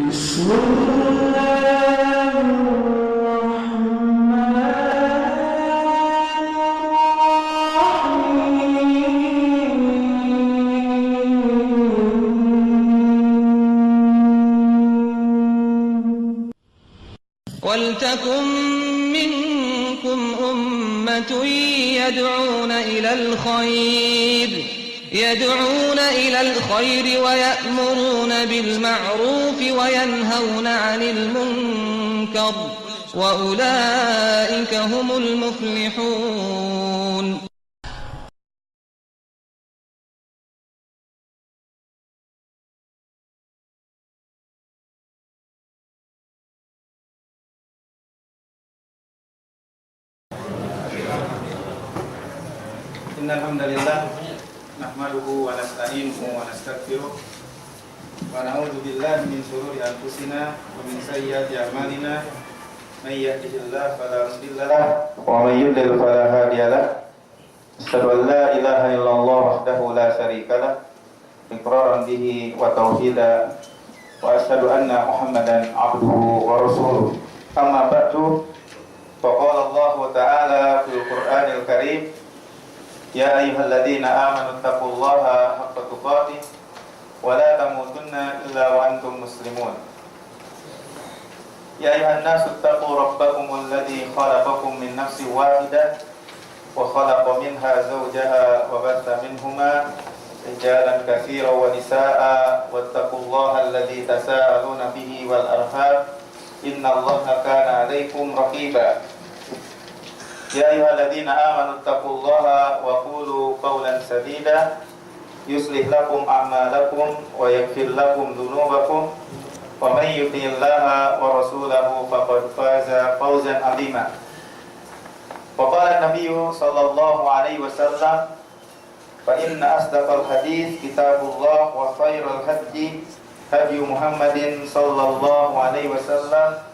بسم الله الرحمن الرحيم ولتكن منكم أمة يدعون إلى الخير ويأمرون بالمعروف وينهون عن المنكر وأولئك هم المفلحون. Innal hamdalillah nahmaduhu wa nasta'inuhu wa nastaghfiruh wa na'udzu billahi min shururi anfusina wa min sayyiati a'malina may yahdihillahu fala mudilla lahu wa may yudlil fala hadiya lahu. Asyhadu an la ilaha illallah wahdahu la syarika lahu iqraran bihi wa tauhida wa asyhadu anna Muhammadan 'abduhu wa rasuluh. Amma ba'du, faqala Allah ta'ala fil Qur'anil Karim, Ya ayyuhalladzina amanu taqullaha haqqa tuqatih wa la tamutunna illa wa antum muslimun. Ya ayyuhan nasu taqu rabbakumul ladzi khalaqakum min nafsin wahidah wa khalaqa minha zawjaha wa batha minhuma rijalan katsiran wa nisaa'a wattaqullaha alladzi tasaaluna bihi wal arham innallaha kana 'alaikum raqiba. Ya ayyuhalladzina amanu taqullaha wa qulu qawlan sadida yuslih lakum a'malakum wa yaghfir lakum dhunubakum wa may yuti'illaha wa rasulahu faqad faza fawzan 'azima. Wa qala an-nabiyyu sallallahu alaihi wasallam, fa inna asdaqal hadits kitabullah wa khairal hadyi hadyu Muhammadin sallallahu alaihi wasallam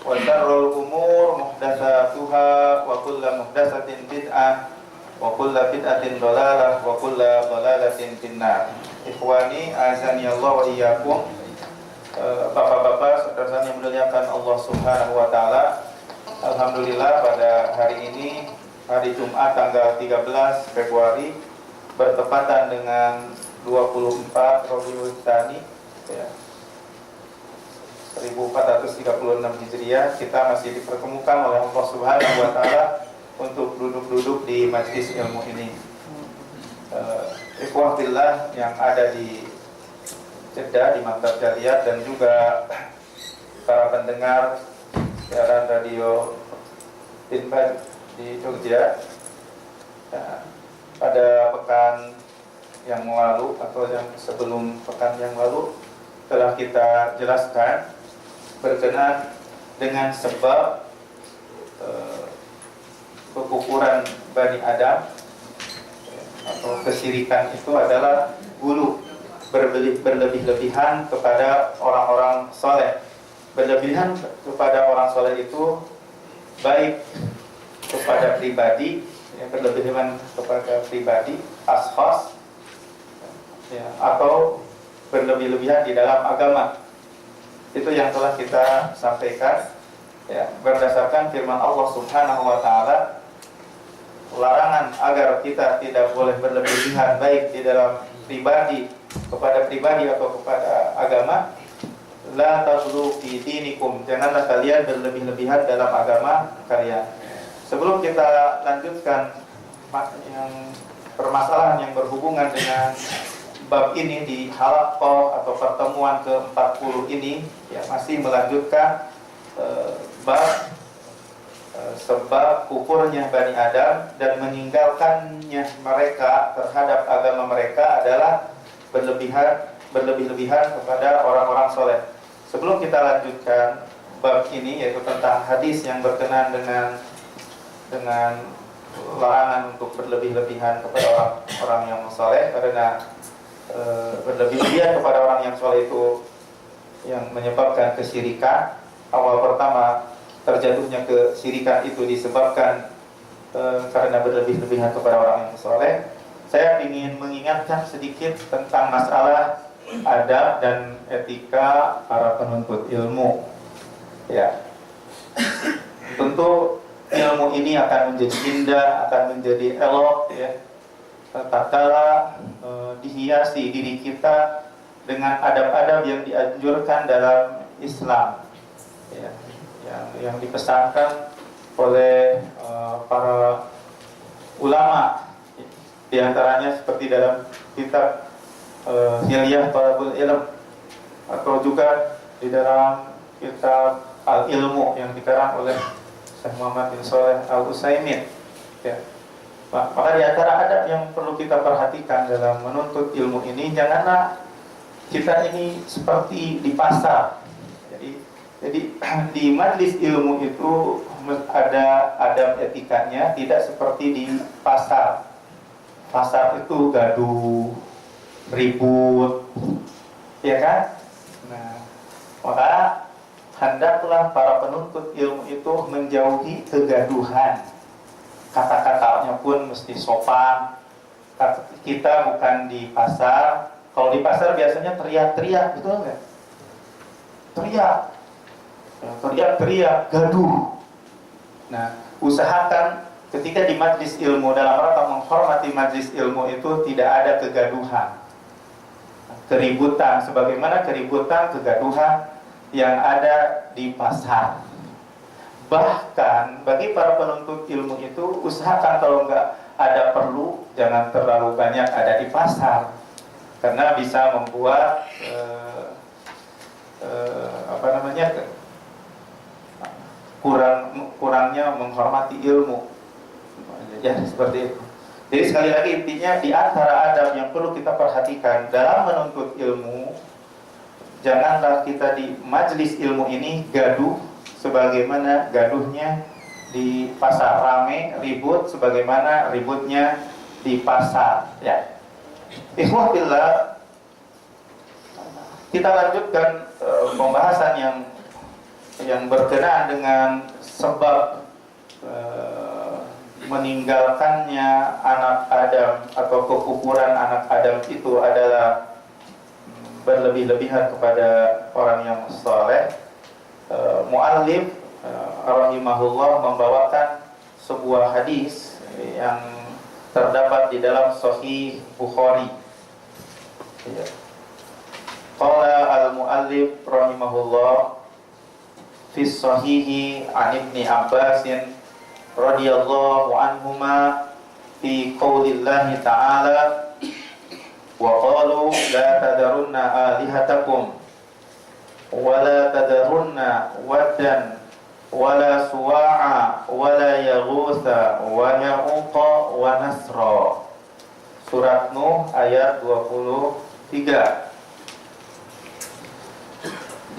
wa syarrul umur muhdatsatuha wa kullu muhdatsatin bid'ah wa kullu bid'atin dhalalah wa kullu dhalalatin finnar. Ikhwani azani Allah wa iyyakum. Bapak-bapak, saudara yang dimuliakan Allah Subhanahu wa taala. Alhamdulillah pada hari ini, hari Jumat tanggal 13 Februari bertepatan dengan 24 Rabiul Tsani ya, 1436 Hijriah, kita masih dipertemukan oleh Allah Subhanahu wa taala untuk duduk-duduk di majlis ilmu ini. Ikhwah fillah yang ada di Jeddah, di Maktab Jaliyat, dan juga para pendengar siaran radio Inbad di Jogja. Pada pekan yang lalu atau yang sebelum pekan yang lalu telah kita jelaskan berkenaan dengan sebab kekufuran Bani Adam atau kesyirikan itu adalah gulu, berlebih-lebihan kepada orang-orang soleh. Berlebihan kepada orang soleh itu baik kepada pribadi, berlebihan kepada pribadi, ashkhas, ya, atau berlebih-lebihan di dalam agama. Itu yang telah kita sampaikan ya, berdasarkan firman Allah Subhanahu wa taala, larangan agar kita tidak boleh berlebihan baik di dalam pribadi, kepada pribadi atau kepada agama. La taghlu fi dinikum, janganlah kalian berlebih-lebihan dalam agama kalian. Sebelum kita lanjutkan yang permasalahan yang berhubungan dengan bab ini di halaqah atau pertemuan ke-40 ini ya, masih melanjutkan bab sebab kufurnya Bani Adam dan meninggalkannya mereka terhadap agama mereka adalah berlebih-lebihan kepada orang-orang soleh. Sebelum kita lanjutkan bab ini, yaitu tentang hadis yang berkenaan dengan larangan untuk berlebih-lebihan kepada orang yang soleh, karena berlebih-lebihan kepada orang yang soleh itu yang menyebabkan kesyirikan. Awal pertama terjatuhnya kesyirikan itu disebabkan karena berlebih-lebihan kepada orang yang soleh. Saya ingin mengingatkan sedikit tentang masalah adab dan etika para penuntut ilmu. Ya, tentu ilmu ini akan menjadi indah, akan menjadi elok, ya, tatkala dihiasi diri kita dengan adab-adab yang dianjurkan dalam Islam, ya, yang dipesankan oleh para ulama, diantaranya seperti dalam kitab Hilyah Thalabul Ilm, atau juga di dalam kitab Al-Ilmu yang dikarang oleh Syekh Muhammad bin Shalih Al-Utsaimin. Ya. Maka di antara adab yang perlu kita perhatikan dalam menuntut ilmu ini, janganlah kita ini seperti di pasar. Jadi di majelis ilmu itu ada adab etikanya, tidak seperti di pasar. Pasar itu gaduh, ribut, ya kan? Nah, maka hendaklah para penuntut ilmu itu menjauhi kegaduhan. Kata-katanya pun mesti sopan. Kita bukan di pasar. Kalau di pasar biasanya teriak-teriak, betul nggak? Teriak-teriak, gaduh. Nah, usahakan ketika di majlis ilmu, dalam rangka menghormati majlis ilmu itu tidak ada kegaduhan, keributan, sebagaimana keributan, kegaduhan yang ada di pasar. Bahkan bagi para penuntut ilmu itu, usahakan kalau nggak ada perlu, jangan terlalu banyak ada di pasar, karena bisa membuat kurangnya menghormati ilmu. Ya, seperti itu. Jadi sekali lagi intinya, di antara adab yang perlu kita perhatikan dalam menuntut ilmu, janganlah kita di majelis ilmu ini gaduh sebagaimana gaduhnya di pasar, rame, ribut sebagaimana ributnya di pasar. Ya. Ikhwah billah, kita lanjutkan pembahasan yang berkenaan dengan sebab meninggalkannya anak Adam atau kekufuran anak Adam itu adalah berlebih-lebihan kepada orang yang saleh. Muallif rahimahullah membawakan sebuah hadis yang terdapat di dalam Sahih Bukhari. Qala al-muallif rahimahullah fi sahihi an Ibni Abbasin radhiyallahu anhuma fi qaulillahi ta'ala wa qalu la tadarunna alihatakum wa la tadarunna waddan wa la suwa'a wa la yaghutha wa ya'uqa wa nasra. Surat Nuh ayat 23.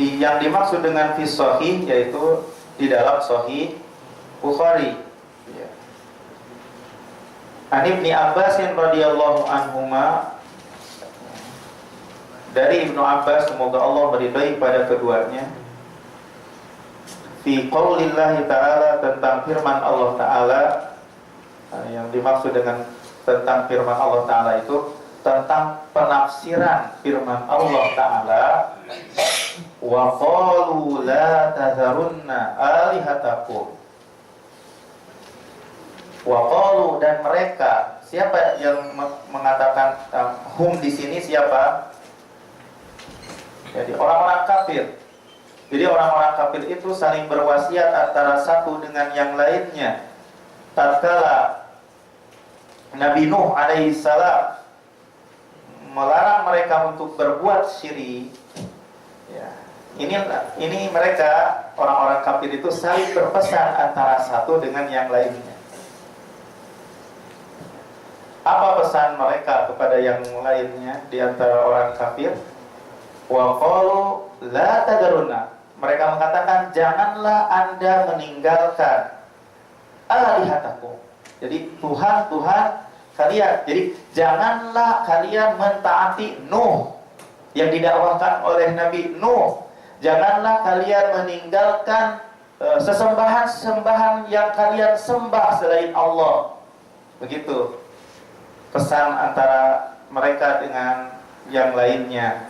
Yang dimaksud dengan fi sahih yaitu di dalam Sahih Bukhari. An Ibni Abbasin radhiyallahu anhuma, dari Ibnu Abbas, semoga Allah meridai pada keduanya, fi qaulillahi ta'ala, tentang firman Allah Ta'ala. Yang dimaksud dengan tentang firman Allah Ta'ala itu tentang penafsiran firman Allah Ta'ala, wa qalu la tazarunna alihatakum. Wa qalu, dan mereka, siapa yang mengatakan hum di sini siapa? Jadi orang-orang kafir. Jadi orang-orang kafir itu saling berwasiat antara satu dengan yang lainnya. Tatkala Nabi Nuh alaihi salam melarang mereka untuk berbuat syirik, ya, ini mereka orang-orang kafir itu saling berpesan antara satu dengan yang lainnya. Apa pesan mereka kepada yang lainnya di antara orang kafir? Wa qalu la tadarunna. Mereka mengatakan, janganlah Anda meninggalkan alihatakum. Jadi Tuhan kalian. Jadi janganlah kalian mentaati Nuh yang didakwahkan oleh Nabi Nuh. Janganlah kalian meninggalkan sesembahan-sesembahan yang kalian sembah selain Allah. Begitu pesan antara mereka dengan yang lainnya.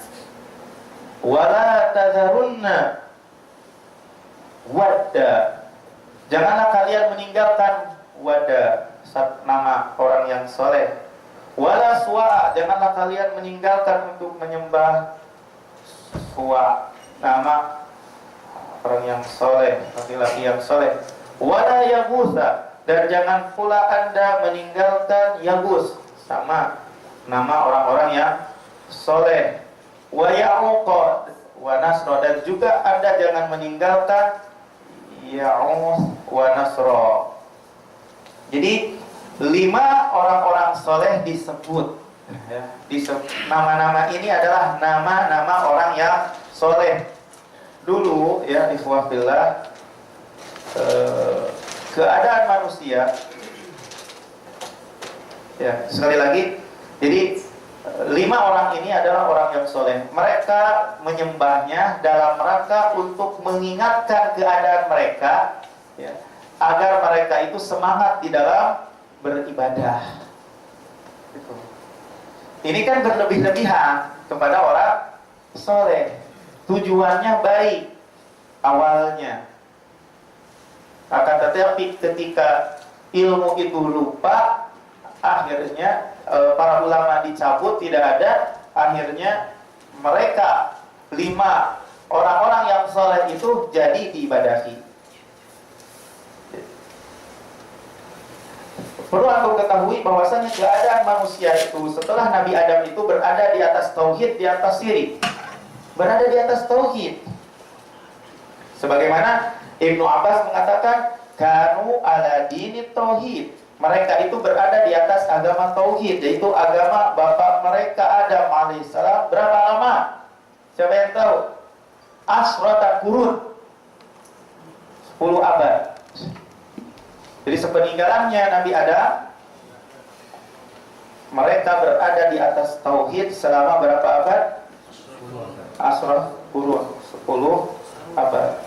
Wala tadharunna wadda. Janganlah kalian meninggalkan wadda, nama orang yang soleh. Wala suwa, janganlah kalian meninggalkan untuk menyembah suwa, nama orang yang soleh, laki-laki yang soleh. Wala yagusa, dan jangan pula Anda meninggalkan Yagus, sama nama orang-orang yang soleh. Wa ya'uq wa nasra, dan juga Anda jangan meninggalkan Ya'uq wa nasra. Jadi 5 orang-orang soleh disebut, ya, nama-nama ini adalah nama-nama orang yang soleh. Dulu ya, ikhwah fillah, keadaan manusia, ya sekali lagi, jadi 5 orang ini adalah orang yang soleh. Mereka menyembahnya dalam rangka untuk mengingatkan keadaan mereka, ya, agar mereka itu semangat di dalam beribadah. Ini kan berlebih-lebihan kepada orang soleh. Tujuannya baik awalnya, akan tetapi ketika ilmu itu lupa, akhirnya para ulama dicabut, tidak ada. Akhirnya mereka 5 orang-orang yang soleh itu jadi diibadahi. Perlu aku ketahui bahwasanya keadaan manusia itu setelah Nabi Adam itu berada di atas tauhid, di atas syirik, berada di atas tauhid. Sebagaimana Ibnu Abbas mengatakan, kanu ala dini tauhid. Mereka itu berada di atas agama tauhid, yaitu agama bapak mereka Adam alaihissalam. Berapa lama? Siapa yang tahu? Asrata qurun, 10 abad. Jadi sepeninggalannya Nabi Adam, mereka berada di atas tauhid selama berapa abad? Asrah qurun, 10 abad.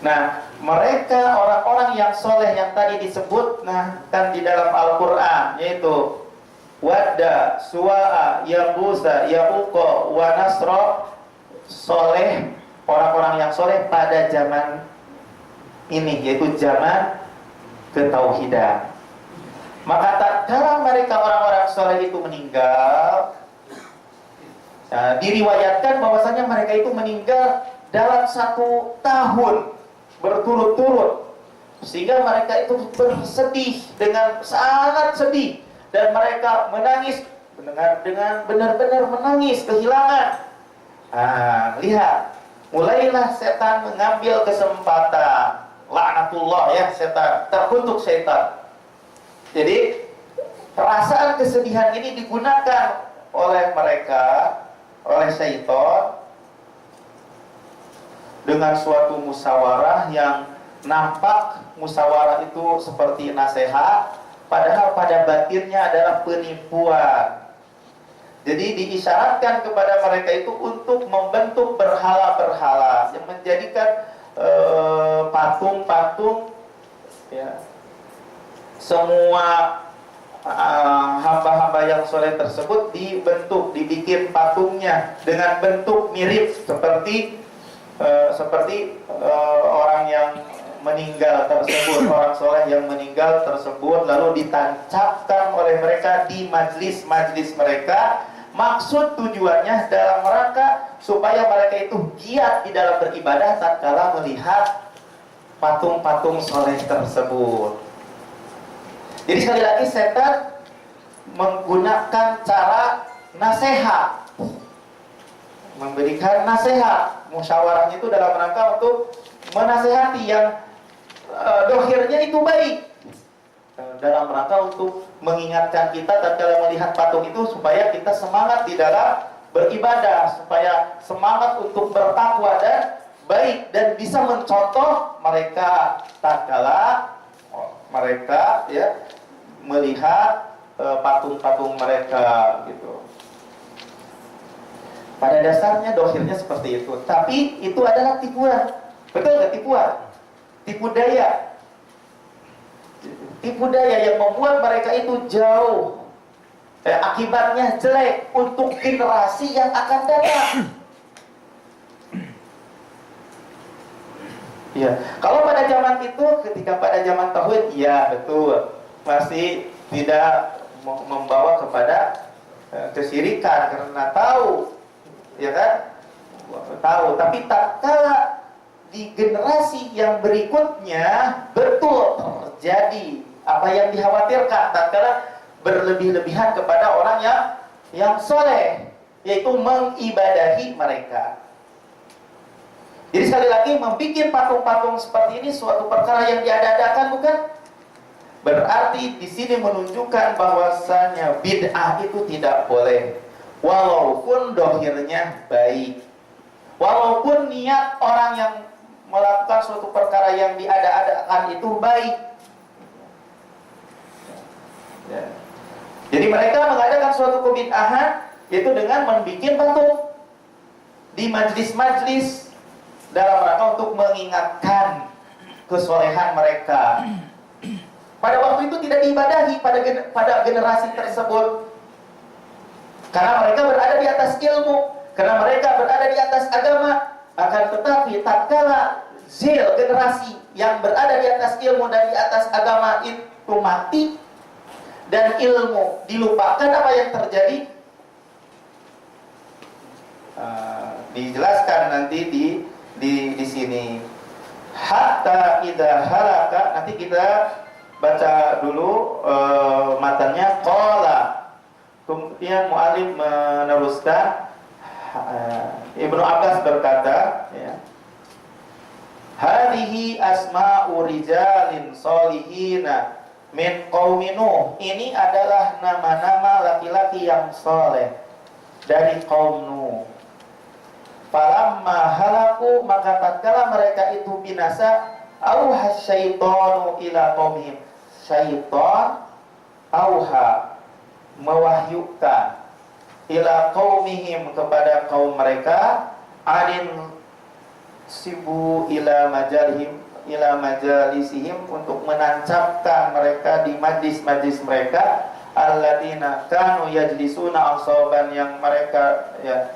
Nah, mereka orang-orang yang soleh yang tadi disebut, nah kan di dalam Al-Quran, yaitu Wadda, Suwa'a, Yabusa, Ya'uqa, wa Nasra, soleh, orang-orang yang soleh pada zaman ini, yaitu zaman ketauhidan. Maka tatkala mereka orang-orang soleh itu meninggal, nah, diriwayatkan bahwasanya mereka itu meninggal dalam 1 tahun berturut-turut, sehingga mereka itu bersedih dengan sangat sedih, dan mereka menangis dengan benar-benar menangis kehilangan. Lihat, mulailah setan mengambil kesempatan. Laknatullah ya, setan, terkutuk setan. Jadi perasaan kesedihan ini digunakan oleh mereka, oleh syaitan, dengan suatu musyawarah yang nampak musyawarah itu seperti nasihat, padahal pada batinnya adalah penipuan. Jadi diisyaratkan kepada mereka itu untuk membentuk berhala-berhala yang menjadikan patung-patung, ya. Semua hamba-hamba yang soleh tersebut dibikin patungnya dengan bentuk mirip seperti orang yang meninggal tersebut, orang soleh yang meninggal tersebut, lalu ditancapkan oleh mereka di majlis-majlis mereka. Maksud tujuannya dalam rangka supaya mereka itu giat di dalam beribadah tatkala melihat patung-patung soleh tersebut. Jadi sekali lagi setan menggunakan cara nasihat, memberikan nasihat. Musyawarahnya itu dalam rangka untuk menasehati yang dohirnya itu baik, dalam rangka untuk mengingatkan kita tatkala melihat patung itu supaya kita semangat di dalam beribadah, supaya semangat untuk bertakwa dan baik, dan bisa mencontoh mereka tatkala mereka ya melihat patung-patung mereka gitu. Pada dasarnya dohirnya seperti itu, tapi itu adalah tipuan. Betul nggak tipuan? Tipu daya. Tipu daya yang membuat mereka itu jauh, akibatnya jelek untuk generasi yang akan datang. Ya, kalau pada zaman itu, ketika pada zaman tauhid, ya betul, masih tidak membawa kepada kesyirikan karena tahu, ya kan? Tahu. Tapi tak kala di generasi yang berikutnya betul terjadi apa yang dikhawatirkan, tak kala berlebih-lebihan kepada orang yang soleh, yaitu mengibadahi mereka. Jadi sekali lagi, membuat patung-patung seperti ini suatu perkara yang diada-adakan, bukan? Berarti di sini menunjukkan bahwasanya bid'ah itu tidak boleh, walaupun dohirnya baik, walaupun niat orang yang melakukan suatu perkara yang diada-adakan itu baik. Ya. Jadi mereka mengadakan suatu kebid'ahan, yaitu dengan membuat patung di majlis-majlis dalam rangka untuk mengingatkan kesolehan mereka. Pada waktu itu tidak diibadahi pada generasi tersebut, karena mereka berada di atas ilmu, karena mereka berada di atas agama. Akan tetapi tatkala generasi yang berada di atas ilmu dan di atas agama itu mati dan ilmu dilupakan, apa yang terjadi? Dijelaskan nanti di sini. Hatta idza halaka, nanti kita baca dulu matanya. Qala, kemudian mu'alif meneruskan, Ibnu Abbas berkata, ya, hadhihi asma'u rijalin solihina min qaumi Nuh. Ini adalah nama-nama laki-laki yang soleh dari kaum Nuh. Falamma halaku, maka tatkala mereka itu binasa, auha syaitanu ila qaumihim. Syaitan auha, mewahyukan, ila qaumihim, kepada kaum mereka, adin sibu ila majalisihim, untuk menancapkan mereka di majlis-majlis mereka, alladziina kanu yajlisuna asaban, yang mereka, ya,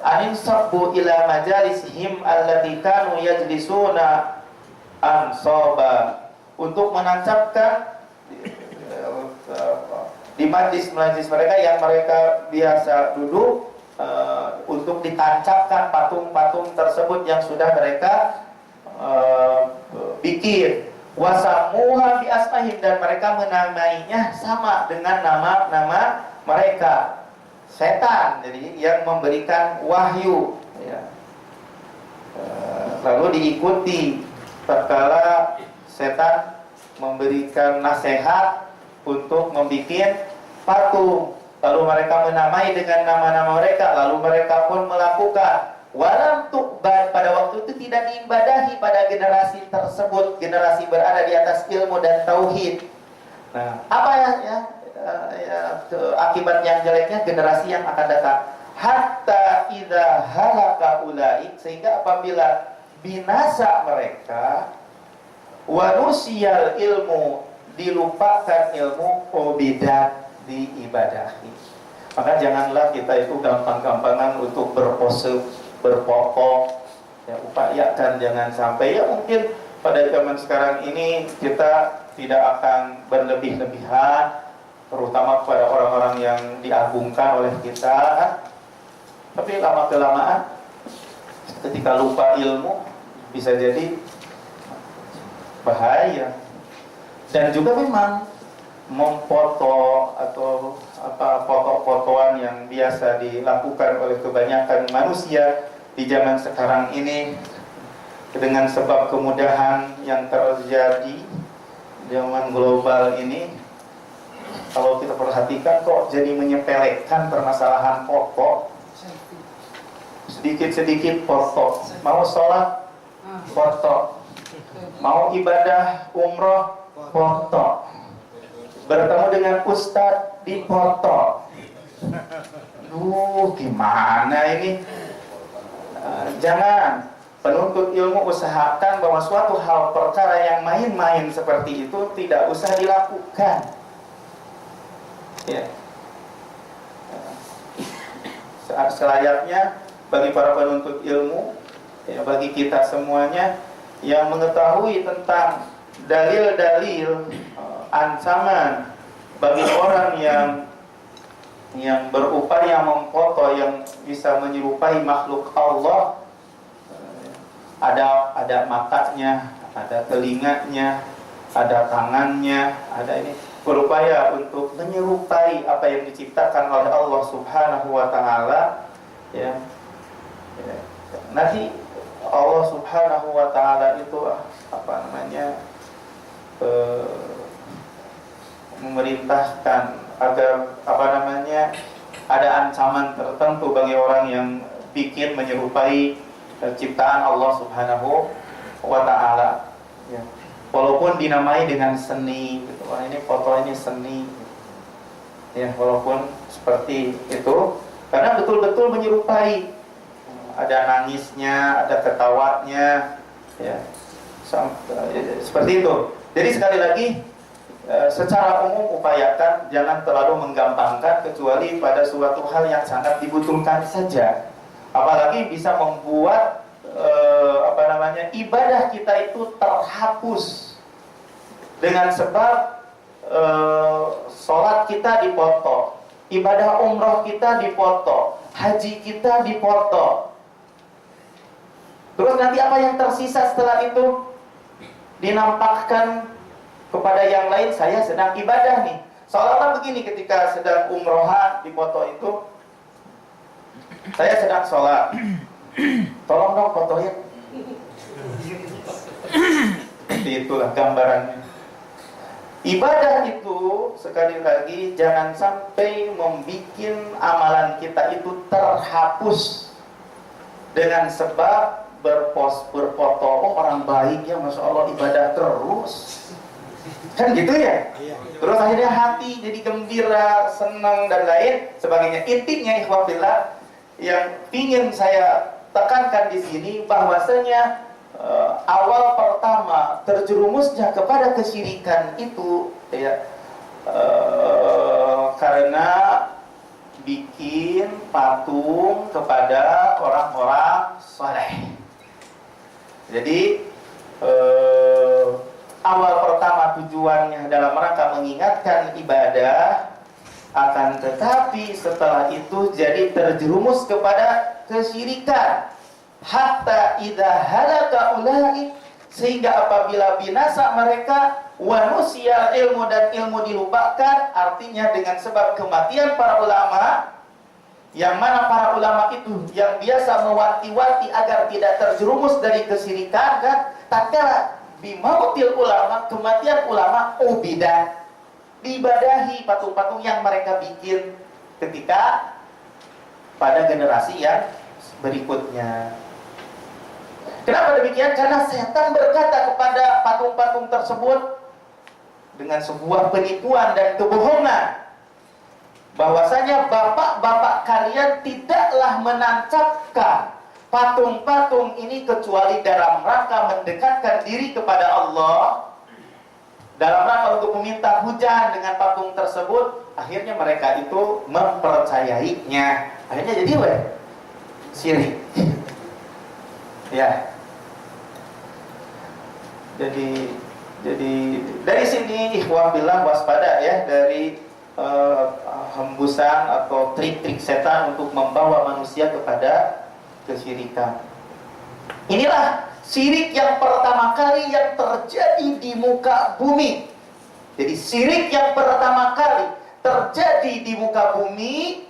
anin sabbu ila majalisihim allati kanu yajlisuna ansaba, untuk menancapkan di majlis-majlis mereka yang mereka biasa duduk, untuk ditancapkan patung-patung tersebut yang sudah mereka bikin. Wasamuha bi asmahim, dan mereka menamainya sama dengan nama-nama mereka. Setan, jadi yang memberikan wahyu, ya. Lalu diikuti tatkala setan memberikan nasihat untuk membuat patung, lalu mereka menamai dengan nama-nama mereka, lalu mereka pun melakukan. Walam tuqbal, pada waktu itu tidak diibadahi pada generasi tersebut, generasi berada di atas ilmu dan tauhid. Nah, apa ya akibat yang jeleknya generasi yang akan datang? Hatta idza halaka ulaik, sehingga apabila binasa mereka, wa nusiyal ilmu, dilupakan ilmu, ubidat, diibadahi. Maka janganlah kita itu gampang-gampangan untuk berpose, berpokok, ya, upayakan jangan sampai, ya mungkin pada zaman sekarang ini kita tidak akan berlebih-lebihan, terutama kepada orang-orang yang diagungkan oleh kita. Tapi lama-kelamaan, ketika lupa ilmu, bisa jadi bahaya. Dan juga memang memfoto atau foto-fotoan yang biasa dilakukan oleh kebanyakan manusia di zaman sekarang ini, dengan sebab kemudahan yang terjadi zaman global ini, kalau kita perhatikan kok jadi menyepelekan permasalahan foto. Sedikit-sedikit foto, mau sholat foto, mau ibadah umroh foto, bertemu dengan ustadz di foto. Gimana ini? Jangan. Penuntut ilmu usahakan bahwa suatu hal perkara yang main-main seperti itu tidak usah dilakukan. Ya. Selayaknya bagi para penuntut ilmu, ya, bagi kita semuanya, yang mengetahui tentang dalil-dalil ancaman bagi orang yang berupaya memfoto yang bisa menyerupai makhluk Allah. Ada matanya, ada telinganya, ada tangannya, ada ini, berupaya untuk menyerupai apa yang diciptakan oleh Allah Subhanahu wa taala, ya. Nanti Allah Subhanahu wa taala itu memerintahkan agar ada ancaman tertentu bagi orang yang bikin menyerupai ciptaan Allah Subhanahu wa taala, ya. Walaupun dinamai dengan seni gitu. Wah, ini foto ini seni. Ya, walaupun seperti itu karena betul-betul menyerupai. Ada nangisnya, ada ketawanya, ya. Seperti itu. Jadi sekali lagi secara umum upayakan jangan terlalu menggampangkan kecuali pada suatu hal yang sangat dibutuhkan saja. Apalagi bisa membuat ibadah kita itu terhapus dengan sebab sholat kita dipoto, ibadah umroh kita dipoto, haji kita dipoto. Terus nanti apa yang tersisa setelah itu dinampakkan kepada yang lain, saya sedang ibadah nih. Seolah-olah begini, ketika sedang umrohan dipoto itu, saya sedang sholat. Tolong dong fotonya. Itulah gambarannya. Ibadah itu sekali lagi jangan sampai membuat amalan kita itu terhapus dengan sebab berfoto. Oh, orang baik ya, masya Allah ibadah terus. Kan gitu ya? Terus akhirnya hati jadi gembira, senang dan lain sebagainya. Intinya ikhwah fillah yang ingin saya tekankan di sini bahwasanya awal pertama terjerumusnya kepada kesyirikan itu ya karena bikin patung kepada orang-orang saleh. Jadi awal pertama tujuannya dalam rangka mengingatkan ibadah, akan tetapi setelah itu jadi terjerumus kepada kesyirikan. Hatta idza halaka ulai, sehingga apabila binasa mereka, wanusia ilmu dan ilmu dilupakan, artinya dengan sebab kematian para ulama, yang mana para ulama itu yang biasa mewanti-wanti agar tidak terjerumus dari kesyirikan, kan? Tatkala bimautil ulama, kematian ulama, ubidah, diibadahi patung-patung yang mereka bikin ketika pada generasi yang berikutnya. Kenapa demikian? Karena setan berkata kepada patung-patung tersebut dengan sebuah penipuan dan kebohongan, bahwasanya bapak-bapak kalian tidaklah menancapkan patung-patung ini kecuali dalam rangka mendekatkan diri kepada Allah, dalam rangka untuk meminta hujan dengan patung tersebut. Akhirnya mereka itu mempercayainya. Akhirnya jadi syirik. Ya. Jadi dari sini ikhwah billah waspada ya dari hembusan atau trik-trik setan untuk membawa manusia kepada kesyirikan. Inilah syirik yang pertama kali yang terjadi di muka bumi. Jadi syirik yang pertama kali terjadi di muka bumi,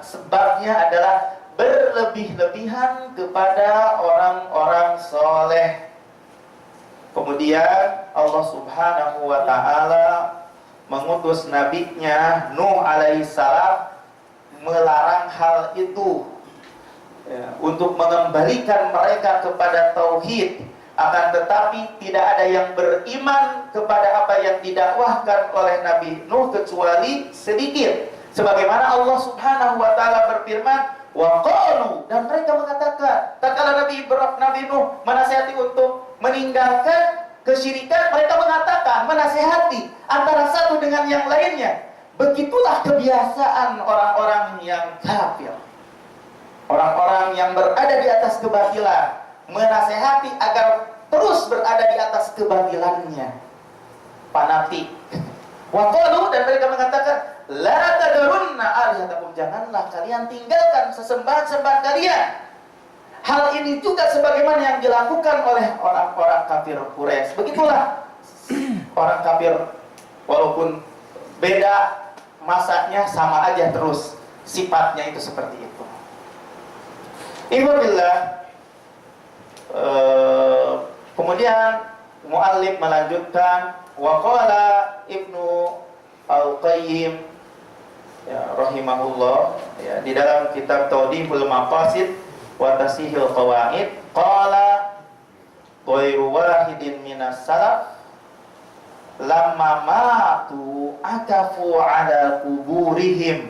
sebabnya adalah berlebih-lebihan kepada orang-orang soleh. Kemudian Allah Subhanahu wa ta'ala mengutus nabinya Nuh alaihissalam melarang hal itu, ya, untuk mengembalikan mereka kepada tauhid. Akan tetapi tidak ada yang beriman kepada apa yang didakwahkan oleh Nabi Nuh kecuali sedikit. Sebagaimana Allah Subhanahu wa ta'ala berfirman, wa qalu, dan mereka mengatakan, tatkala Nabi Nuh menasihati untuk meninggalkan kesyirikan, mereka mengatakan, menasihati antara satu dengan yang lainnya. Begitulah kebiasaan orang-orang yang kafir, orang-orang yang berada di atas kebatilan, menasihati agar terus berada di atas kebatilannya, fanatik. Wa qalu, dan mereka mengatakan, la tadarunna alihatakum, janganlah kalian tinggalkan sesembahan-sembahan kalian. Hal ini juga sebagaimana yang dilakukan oleh orang-orang kafir Quraisy. Begitulah orang kafir, walaupun beda masanya, sama aja terus sifatnya itu seperti itu. Ikhwatillah, kemudian muallif melanjutkan, wa qala Ibnu Al-Qayyim ya, rahimahullah ya, di dalam kitab Tawdihul Maqasid wa Tasihil Qawaid, qala ghairu wahidin minas salaf lamma matu akafu ala kuburihim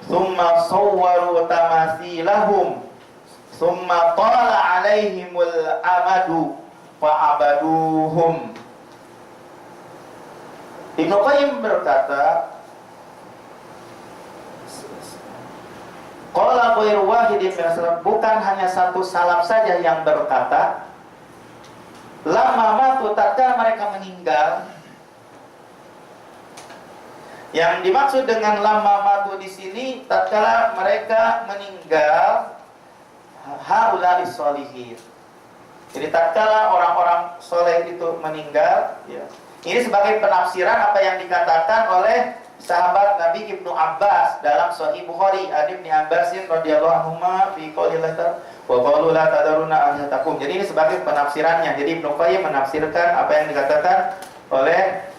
thumma sawwaru tamathilahum thumma tala alaihimul amadu fa'abaduhum. Ibnu Qayyim berkata, qala ghairu wahidin minas salaf, bukan hanya satu salaf saja yang berkata, lamma matu, tatkala mereka meninggal. Yang dimaksud dengan lamma matu di sini, tatkala mereka meninggal, haula'i sholihin. Jadi tatkala orang-orang soleh itu meninggal, ya. Ini sebagai penafsiran apa yang dikatakan oleh sahabat Nabi Ibnu Abbas dalam Sahih Bukhari, Ibnu Abbasin radhiyallahu anhuma fi qoulillah wa qaulu la tadaruna alihatakum. Jadi ini sebagai penafsirannya. Jadi Ibnu Qayyim menafsirkan apa yang dikatakan oleh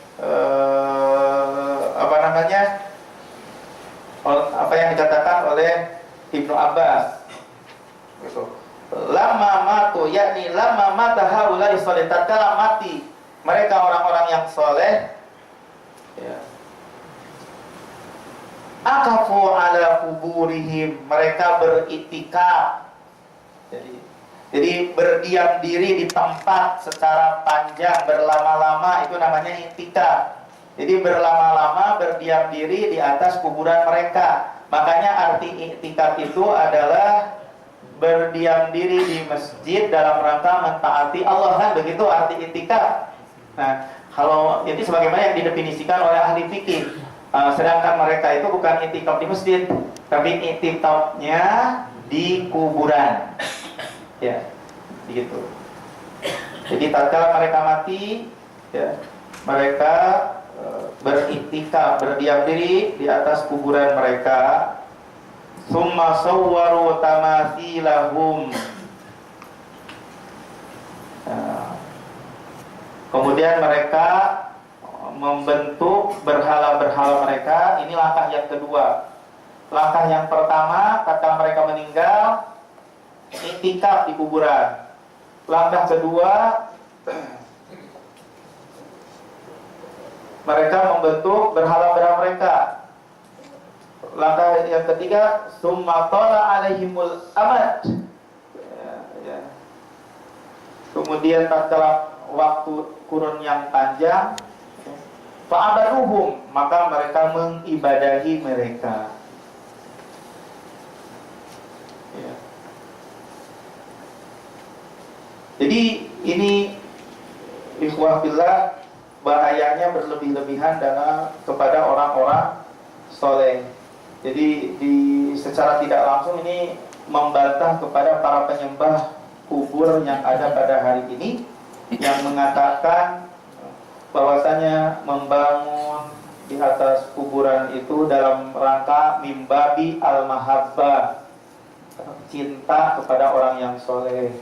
apa yang dikatakan oleh Ibnu Abbas. Gitu. Lama matu, yakni lama mata haulai soleh, tatkala mati mereka orang-orang yang soleh, ya, akafu ala kuburihim, mereka beriktikaf. Jadi berdiam diri di tempat secara panjang, berlama-lama, itu namanya iktikaf. Jadi berlama-lama berdiam diri di atas kuburan mereka. Makanya arti iktikaf itu adalah berdiam diri di masjid dalam rangka mentaati Allah, kan begitu arti iktikaf. Nah, kalau ini sebagaimana yang didefinisikan oleh ahli fikih, sedangkan mereka itu bukan iktikaf di masjid, tapi iktikafnya di kuburan. Ya, begitu. Jadi tatkala mereka mati, ya, mereka beriktikaf, berdiam diri di atas kuburan mereka. Summa sawwaru tamathilahum. Kemudian mereka membentuk berhala-berhala mereka. Ini langkah yang kedua. Langkah yang pertama, tatkala mereka meninggal, iktikaf di kuburan. Langkah kedua, mereka membentuk berhala-berhala mereka. Langkah yang ketiga, summa tala alaihimul amad. Kemudian tatkala waktu kurun yang panjang, fa'abaduhum, maka mereka mengibadahi mereka. Ya. Jadi ini ikhwah fillah, bahayanya berlebih-lebihan kepada orang-orang soleh. Jadi secara tidak langsung ini membantah kepada para penyembah kubur yang ada pada hari ini, yang mengatakan bahwasanya membangun di atas kuburan itu dalam rangka mimbabi al-mahabbah, cinta kepada orang yang soleh.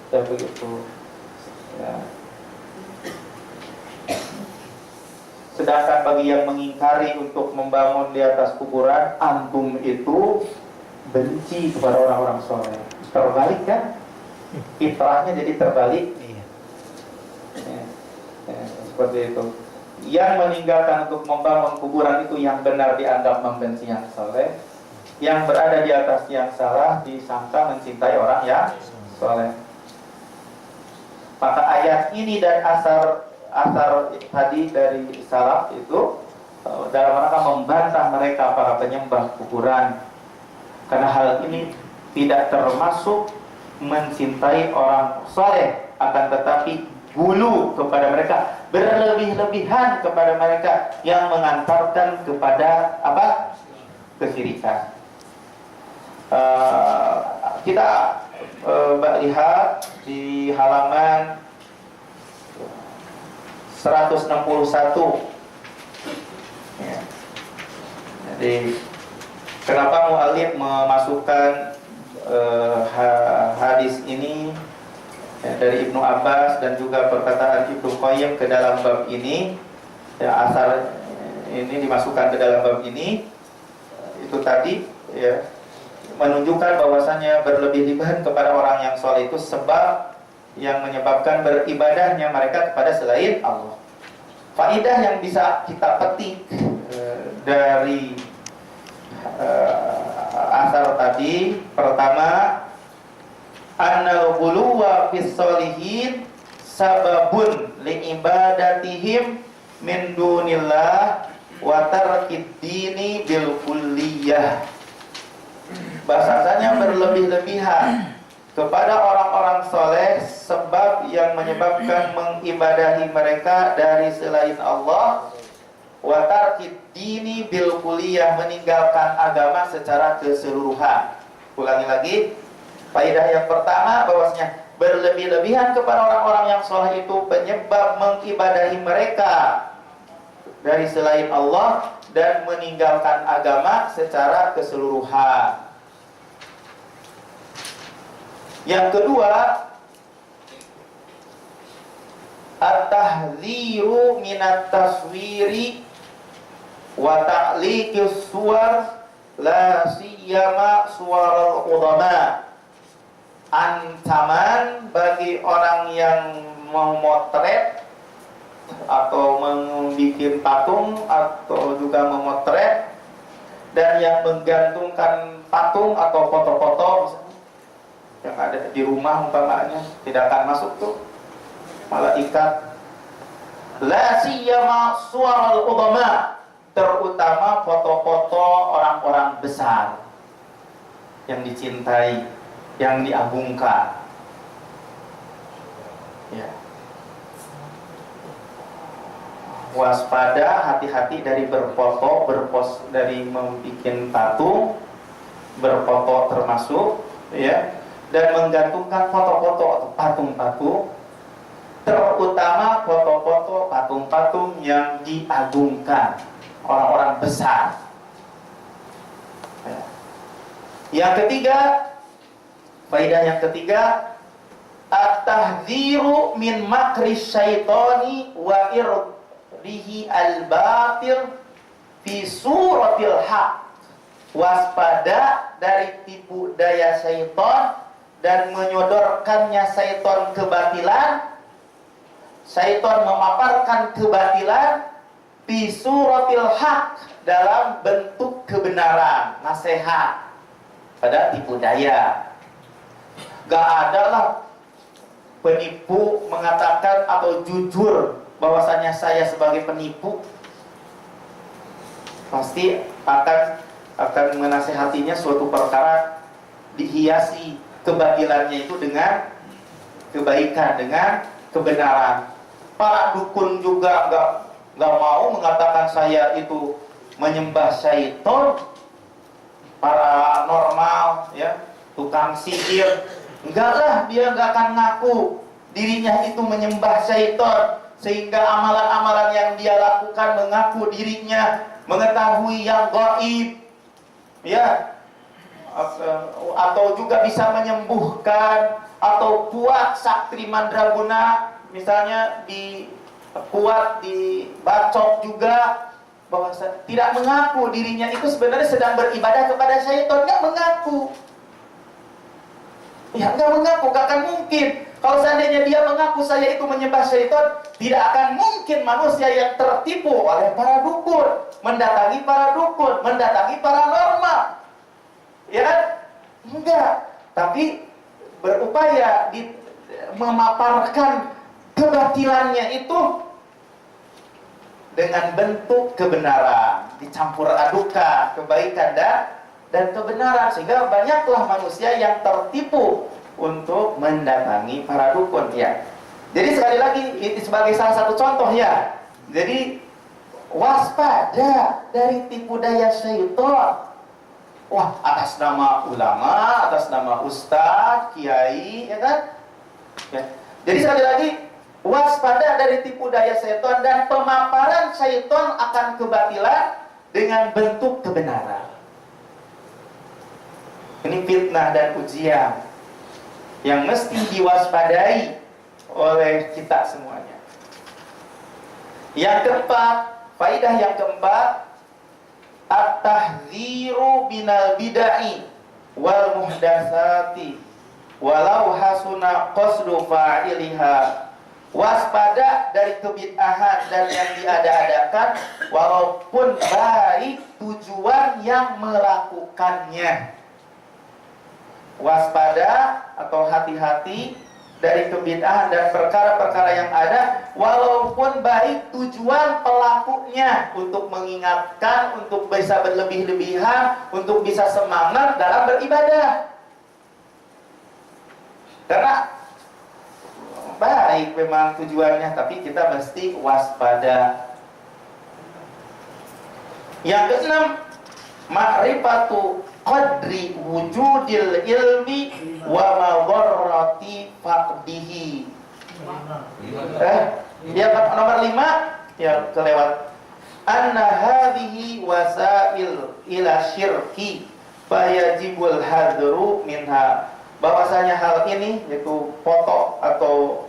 Ya begitu. Ya. Sedangkan bagi yang mengingkari untuk membangun di atas kuburan, antum itu benci kepada orang-orang soleh. Terbalik kan? Fitrahnya jadi terbalik. Seperti itu. Yang meninggalkan untuk membangun kuburan itu yang benar dianggap membenci yang soleh, yang berada di atas yang salah disangka mencintai orang yang soleh. Maka ayat ini dan asar tadi dari salaf itu dalam rangka membantah mereka para penyembah kuburan, karena hal ini tidak termasuk mencintai orang soleh, akan tetapi gulu kepada mereka, berlebih-lebihan kepada mereka yang mengantarkan kepada apa? Kesyirikan. Kita lihat di halaman 161. Ya. Jadi kenapa mu'allif memasukkan hadis ini ya, dari Ibnu Abbas dan juga perkataan Ibnu Qayyim ke dalam bab ini, ya, asal ini dimasukkan ke dalam bab ini, itu tadi ya, menunjukkan bahwasannya berlebih-lebihan kepada orang yang soleh itu sebab yang menyebabkan beribadahnya mereka kepada selain Allah. Faidah yang bisa kita petik dari asar tadi, pertama, annal ghuluwa fis sholihin sababun li ibadatihim min dunillah wa tarkid dini bil kulliyah. Bahasanya berlebih-lebihan kepada orang-orang soleh sebab yang menyebabkan mengibadahi mereka dari selain Allah, wa tarkid dini bil kulliyah, meninggalkan agama secara keseluruhan. Ulangi lagi, faedah yang pertama bahwasanya berlebih-lebihan kepada orang-orang yang soleh itu penyebab mengibadahi mereka dari selain Allah dan meninggalkan agama secara keseluruhan. Yang kedua, at-tahdziru minat taswiri wa ta'liqis suwar la siyama suwarul udama. Ancaman bagi orang yang memotret atau membuat patung atau juga memotret dan yang menggantungkan patung atau foto-foto yang ada di rumah umpamanya, tidak akan masuk tuh malaikat. La siyama suwarul udama, terutama foto-foto orang-orang besar yang dicintai, yang diagungkan. Ya. Waspada, hati-hati dari berfoto, dari membuat patung, berfoto termasuk, ya, dan menggantungkan foto-foto atau patung-patung, terutama foto-foto patung-patung yang diagungkan orang-orang besar. Ya. Yang ketiga, faedah yang ketiga, at-tahdziru min makri syaitani wa irdihi al-batil fi suratil haq. Waspada dari tipu daya syaitan dan menyodorkannya syaitan kebatilan. Syaitan memaparkan kebatilan fi suratil haq, dalam bentuk kebenaran, nasihat pada tipu daya. Gak ada lah penipu mengatakan atau jujur bahwasanya saya sebagai penipu. Pasti akan menasehatinya suatu perkara dihiasi kebatilannya itu dengan kebaikan, dengan kebenaran. Para dukun juga nggak mau mengatakan saya itu menyembah syaitan. Paranormal, ya, tukang sihir, enggak lah, dia nggak akan ngaku dirinya itu menyembah syaitan, sehingga amalan-amalan yang dia lakukan mengaku dirinya mengetahui yang gaib, ya, atau juga bisa menyembuhkan atau kuat sakti mandraguna, misalnya kuat dibacok juga, bahwa tidak mengaku dirinya itu sebenarnya sedang beribadah kepada syaitan, nggak mengaku. Ya, nggak mengaku, nggak akan mungkin. Kalau seandainya dia mengaku saya itu menyembah syaitan, tidak akan mungkin manusia yang tertipu oleh para dukun mendatangi para dukun, mendatangi paranormal. Ya kan? Enggak. Tapi berupaya memaparkan kebatilannya itu dengan bentuk kebenaran, dicampur adukan kebaikan dan kebenaran, sehingga banyaklah manusia yang tertipu untuk mendatangi para dukun ya. Jadi sekali lagi ini sebagai salah satu contoh ya. Jadi waspada dari tipu daya syaitan. Wah, atas nama ulama, atas nama ustadz, kiai, ya kan? Ya. Jadi sekali lagi waspada dari tipu daya syaitan dan pemaparan syaitan akan kebatilan dengan bentuk kebenaran. Ini fitnah dan ujian yang mesti diwaspadai oleh kita semuanya. Yang keempat, faidah yang keempat, at-tahdziru binal bid'ah wal muhdatsati walau hasuna qasdu fa'iliha. Waspada dari kebid'ahan dan yang diada-adakan walaupun baik tujuan yang melakukannya. Waspada atau hati-hati dari kebid'ahan dan perkara-perkara yang ada walaupun baik tujuan pelakunya untuk mengingatkan, untuk bisa berlebih-lebihan, untuk bisa semangat dalam beribadah. Karena baik memang tujuannya, tapi kita mesti waspada. Yang keenam, ma'rifatu qadri wujudil ilmi wa madarrati faqdihi. Yang nomor 5 ya kelewat. Anna hadhihi wasail ila syirki fayajibul hadru minha. Bahwasanya hal ini yaitu foto atau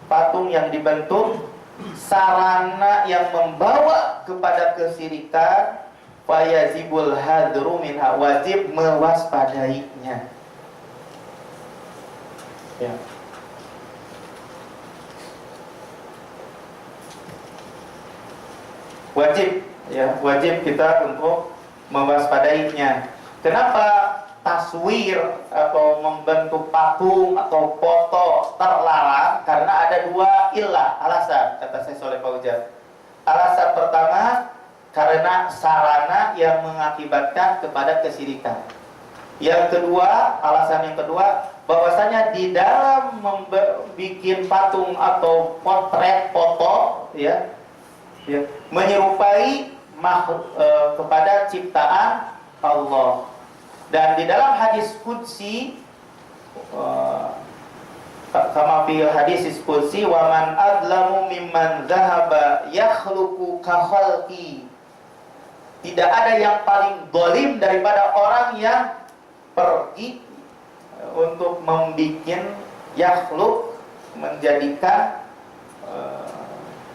patung yang dibentuk sarana yang membawa kepada kesyirikan. Fayazibul hadru minha, wajib mewaspadainya. Ya. Wajib kita untuk mewaspadainya. Kenapa taswir atau membentuk patung atau foto terlarang? Karena ada dua ilah, alasan, kata saya Soleh Fauzan. Alasan pertama, karena sarana yang mengakibatkan kepada kesyirikan. Yang kedua, alasan yang kedua, bahwasanya di dalam membuat patung atau potret foto menyerupai kepada ciptaan Allah. Dan di dalam hadis qudsi kama fil hadis qudsi wa man adlamu mimman dhahaba yakhluqu ka khalqi. Tidak ada yang paling zalim daripada orang yang pergi untuk membikin yakhluk, menjadikan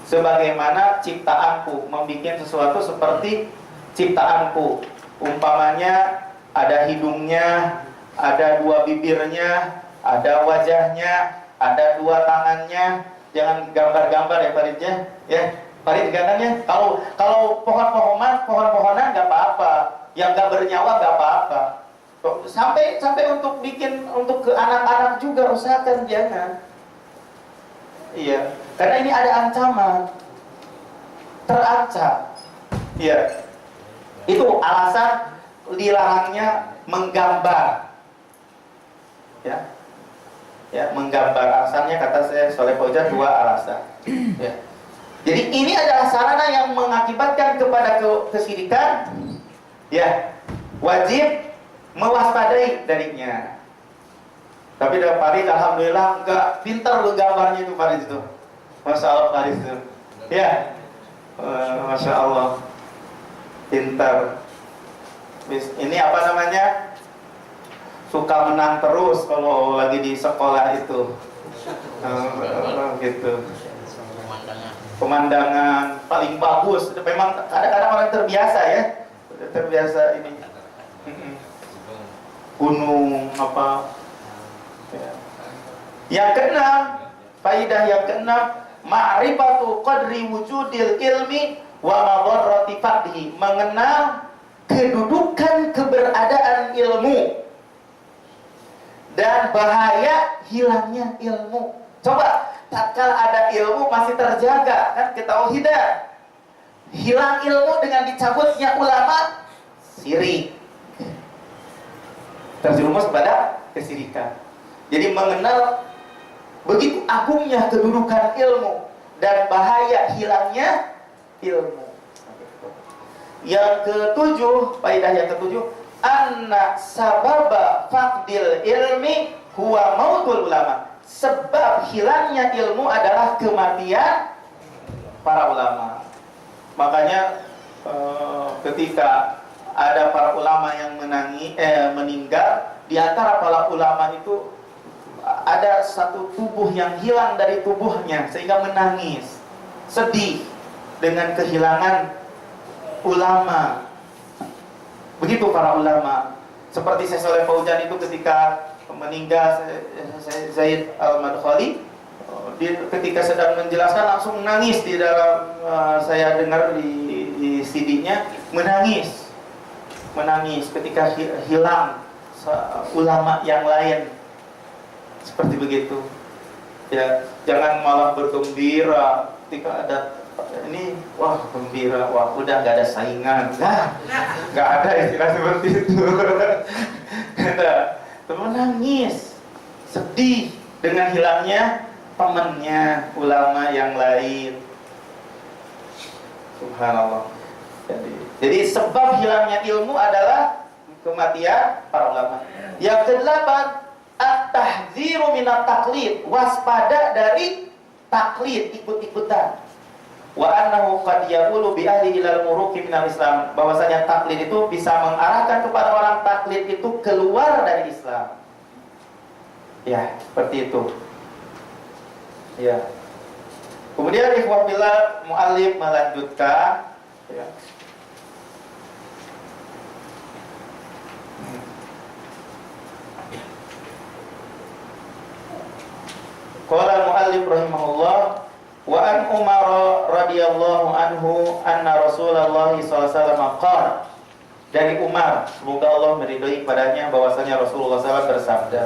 sebagaimana ciptaanku, membikin sesuatu seperti ciptaanku. Umpamanya ada hidungnya, ada dua bibirnya, ada wajahnya, ada dua tangannya. Jangan gambar-gambar ya Faridnya, ya. Farid gangannya, kalau pohon-pohonan nggak apa-apa, yang nggak bernyawa nggak apa-apa. Sampai untuk bikin untuk ke anak-anak juga usahakan jangan. Iya, karena ini ada ancaman, terancam. Iya, itu alasan dilarangnya menggambar. Ya, menggambar. Alasannya kata saya Soleh Fauzan dua alasan. Ya. Jadi ini adalah sarana yang mengakibatkan kepada kesyirikan. Ya, wajib mewaspadai darinya. Tapi dari Farid alhamdulillah enggak pintar lu gambarnya itu Farid itu. Masya Allah Farid itu. Ya, Masya Allah pintar. Ini apa namanya? Suka menang terus kalau lagi di sekolah itu. Gitu. Pemandangan paling bagus. Memang kadang-kadang orang terbiasa ya. Terbiasa ini. Gunung apa. Ya. Yang keenam, faidah yang keenam, ma'rifatu qadri wujudil ilmi wa madarrati faqdihi. Mengenal kedudukan keberadaan ilmu dan bahaya hilangnya ilmu. Coba, tatkala ada ilmu masih terjaga, kan ketauhidan. Hilang ilmu dengan dicabutnya ulama, syirik. Terjerumus pada kesyirikan. Jadi mengenal begitu agungnya kedudukan ilmu dan bahaya hilangnya ilmu. Yang ketujuh, faedah yang ketujuh, anna sababa faqdil ilmi huwa mautul ulama. Sebab hilangnya ilmu adalah kematian para ulama. Makanya ketika ada para ulama yang meninggal, di antara para ulama itu ada satu tubuh yang hilang dari tubuhnya sehingga menangis, sedih dengan kehilangan ulama. Begitu para ulama. Seperti Syekh Shalih Fauzan itu ketika meninggal Zaid Al-Madkhali, ketika sedang menjelaskan langsung menangis di dalam saya dengar di CD-nya, menangis ketika hilang ulama yang lain. Seperti begitu. Ya, jangan malah bergembira ketika ada ini, wah gembira, wah udah nggak ada saingan, nggak ada istilah seperti itu. Menangis, sedih dengan hilangnya temannya ulama yang lain. Subhanallah. Jadi sebab hilangnya ilmu adalah kematian para ulama. Yang kedelapan, at-tahdziru minat taklid, waspada dari taklid, ikut-ikutan. Wa annahu qad yaqulu bi ahli ilal muruqi minal Islam, bahwasanya taklid itu bisa mengarahkan kepada orang taklid itu keluar dari Islam. Ya, seperti itu. Ya. Kemudian ikhwah fillah, muallif melanjutkan, ya. Qala al-muallif rahimahullah, wa an Umar radhiyallahu anhu anna Rasulullah sallallahu alaihi wasallam qala, dari Umar, semoga Allah meridhai padanya, bahwasanya Rasulullah SAW bersabda.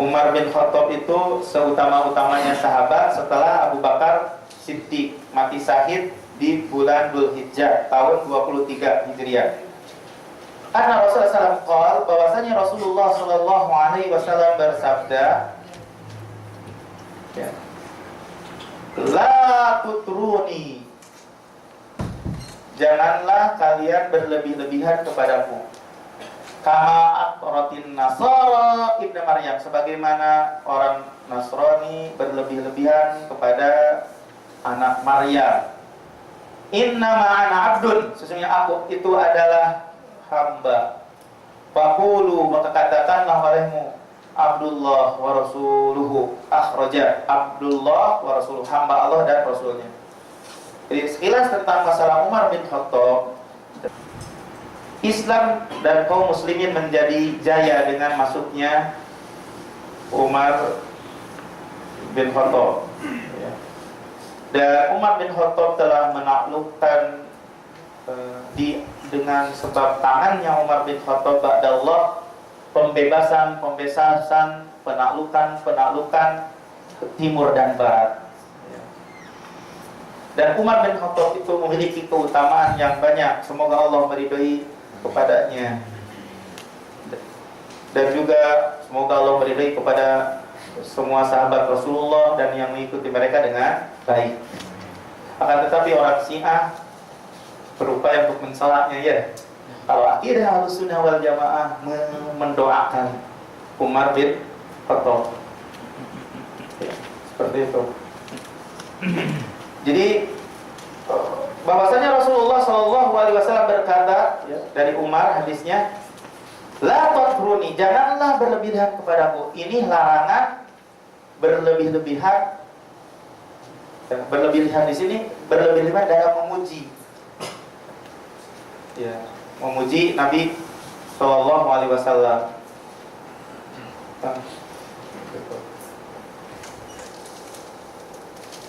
Umar bin Khattab itu seutama-utamanya sahabat setelah Abu Bakar Siddiq mati syahid di bulan Dzulhijjah tahun 23 Hijriah. Anna Rasulullah SAW qala, bahwasanya Rasulullah sallallahu alaihi wasallam bersabda, ya, la tutruni, janganlah kalian berlebih-lebihan kepadaku, kama aqratin nasara ibnu Maryam, sebagaimana orang Nasrani berlebih-lebihan kepada anak Maryam. Innama ana abdun, sesungguhnya aku itu adalah hamba. Faqulu, maka katakanlah olehmu, Abdullah wa rasuluhu, akhraja, Abdullah wa rasuluhu, hamba Allah dan rasulnya. Jadi sekilas tentang masalah Umar bin Khattab, Islam dan kaum muslimin menjadi jaya dengan masuknya Umar bin Khattab, ya. Dan Umar bin Khattab telah menaklukkan dengan sebab tangannya Umar bin Khattab ba'dallah, pembebasan, penaklukan timur dan barat. Dan Umar bin Khattab itu memiliki keutamaan yang banyak. Semoga Allah meridhai kepadanya. Dan juga semoga Allah meridhai kepada semua sahabat Rasulullah dan yang mengikuti mereka dengan baik. Akan tetapi orang Syiah berupaya untuk mensalahnya, ya. Kalau akidah Ahlussunnah wal Jamaah mendoakan Umar bin Khattab, ya, seperti itu. Jadi bahwasanya Rasulullah SAW berkata, ya, dari Umar hadisnya, la tatruni, janganlah berlebihan kepadaku. Ini larangan berlebih-lebihan. Berlebihan di sini berlebih-lebihan dalam memuji, ya, memuji Nabi SAW.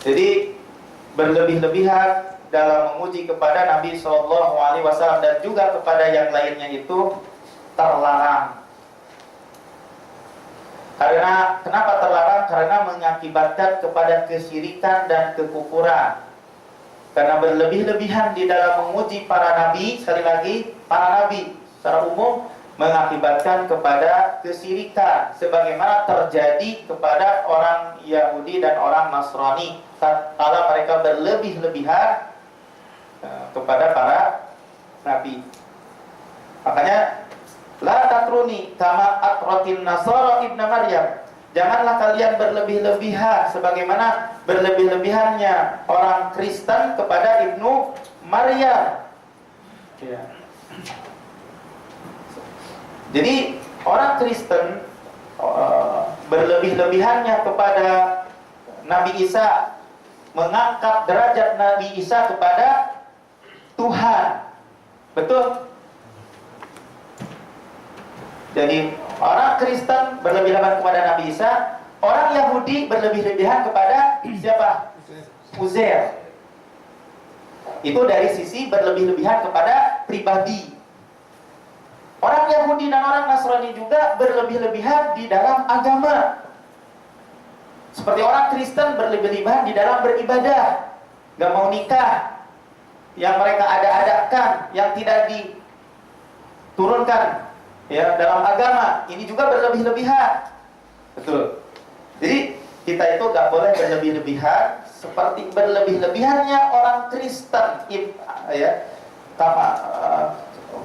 Jadi berlebih-lebihan dalam memuji kepada Nabi SAW dan juga kepada yang lainnya itu terlarang. Karena kenapa terlarang? Karena mengakibatkan kepada kesyirikan dan kekufuran. Karena berlebih-lebihan di dalam memuji para nabi, sekali lagi para nabi secara umum, mengakibatkan kepada kesyirikan sebagaimana terjadi kepada orang Yahudi dan orang Nasrani tatkala mereka berlebih-lebihan kepada para nabi. Makanya la tatruni kama atratin nasara ibnu Maryam. Janganlah kalian berlebih-lebihan sebagaimana berlebih-lebihannya orang Kristen kepada Ibnu Maryam. Ya. Jadi orang Kristen berlebih-lebihannya kepada Nabi Isa, mengangkat derajat Nabi Isa kepada Tuhan. Betul? Jadi orang Kristen berlebih-lebihan kepada Nabi Isa, orang Yahudi berlebih-lebihan kepada siapa? Uzair. Itu dari sisi berlebih-lebihan kepada pribadi. Orang Yahudi dan orang Nasrani juga berlebih-lebihan di dalam agama. Seperti orang Kristen berlebih-lebihan di dalam beribadah, gak mau nikah, yang mereka ada-adakan, yang tidak diturunkan ya dalam agama, ini juga berlebih-lebihan. Betul. Jadi kita itu gak boleh berlebih-lebihan seperti berlebih-lebihannya orang Kristen, ya,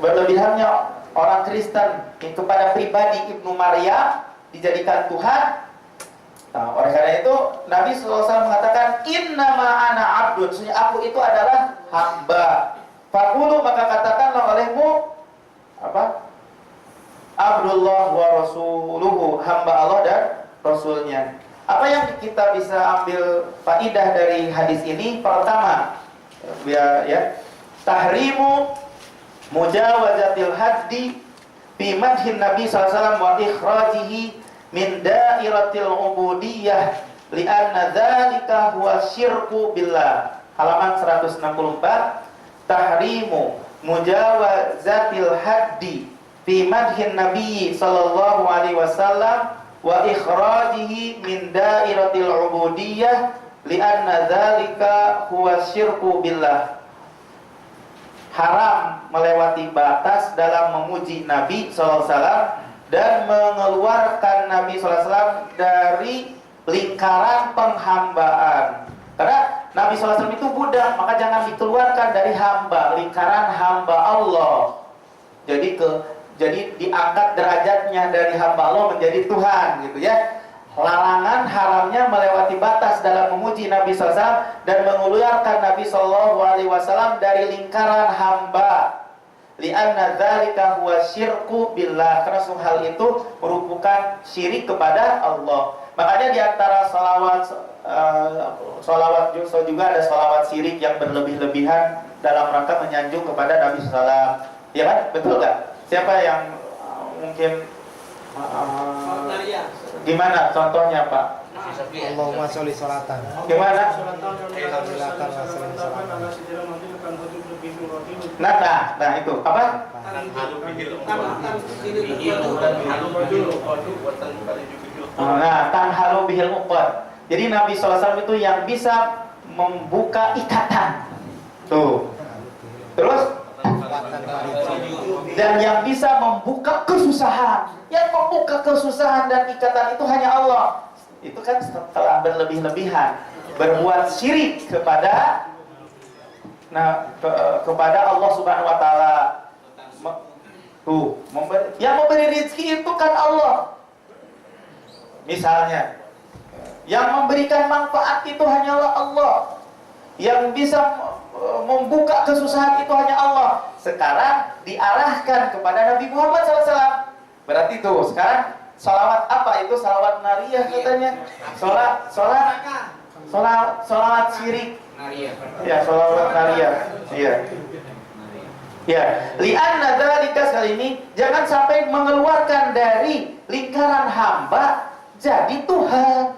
berlebihannya orang Kristen kepada pribadi Ibnu Maryam dijadikan Tuhan. Nah, oleh karena itu Nabi SAW mengatakan innama ana abdun, sesungguhnya aku itu adalah hamba. Faqulu, maka katakanlah olehmu apa? Abdullah wa rasuluhu, hamba Allah dan Rasulnya. Apa yang kita bisa ambil faidah dari hadis ini? Pertama, ya, tahrimu mujawazatil haddi fi madhin Nabi SAW wa ikhrajihi min dairatil ubudiyah li'anna dzalika huwa syirku billah. Halaman 164. Tahrimu mujawazatil haddi fi madhin Nabi sallallahu alaihi wasallam wa ikhrajihi min dairatil ubudiyah li'anna dzalika huwa syirku billah. Haram melewati batas dalam memuji Nabi SAW dan mengeluarkan Nabi SAW dari lingkaran penghambaan. Karena Nabi SAW itu budak, maka jangan dikeluarkan dari hamba, lingkaran hamba Allah. Jadi diangkat derajatnya dari hamba Allah menjadi Tuhan, gitu ya. Larangan haramnya melewati batas dalam memuji Nabi SAW dan mengeluarkan Nabi SAW dari lingkaran hamba. Li'anna dzalika huwa syirku billah, karena hal itu merupakan syirik kepada Allah. Makanya di antara salawat juga ada salawat syirik yang berlebih-lebihan dalam rangka menyanjung kepada Nabi SAW. Ya kan? Betul nggak? Siapa yang mungkin gimana contohnya Pak? Allahumma sholli sholatan. Gimana? Nah itu apa? Nah, tanhalu bihil uqad. Jadi Nabi SAW itu yang bisa membuka ikatan. Tuh. Terus dan yang bisa membuka kesusahan. Yang membuka kesusahan dan ikatan itu hanya Allah. Itu kan setelah berlebih-lebihan, berbuat syirik kepada kepada Allah Subhanahu wa taala. Yang memberi rezeki itu kan Allah. Misalnya, yang memberikan manfaat itu hanyalah Allah. Yang bisa membuka kesusahan itu hanya Allah. Sekarang diarahkan kepada Nabi Muhammad SAW. Berarti tuh sekarang salawat apa itu? Salawat nariyah katanya. Salawat syirik. Ya, salawat nariyah. Iya. Ya, li'anna dzalika, sekali ini jangan sampai mengeluarkan dari lingkaran hamba jadi Tuhan.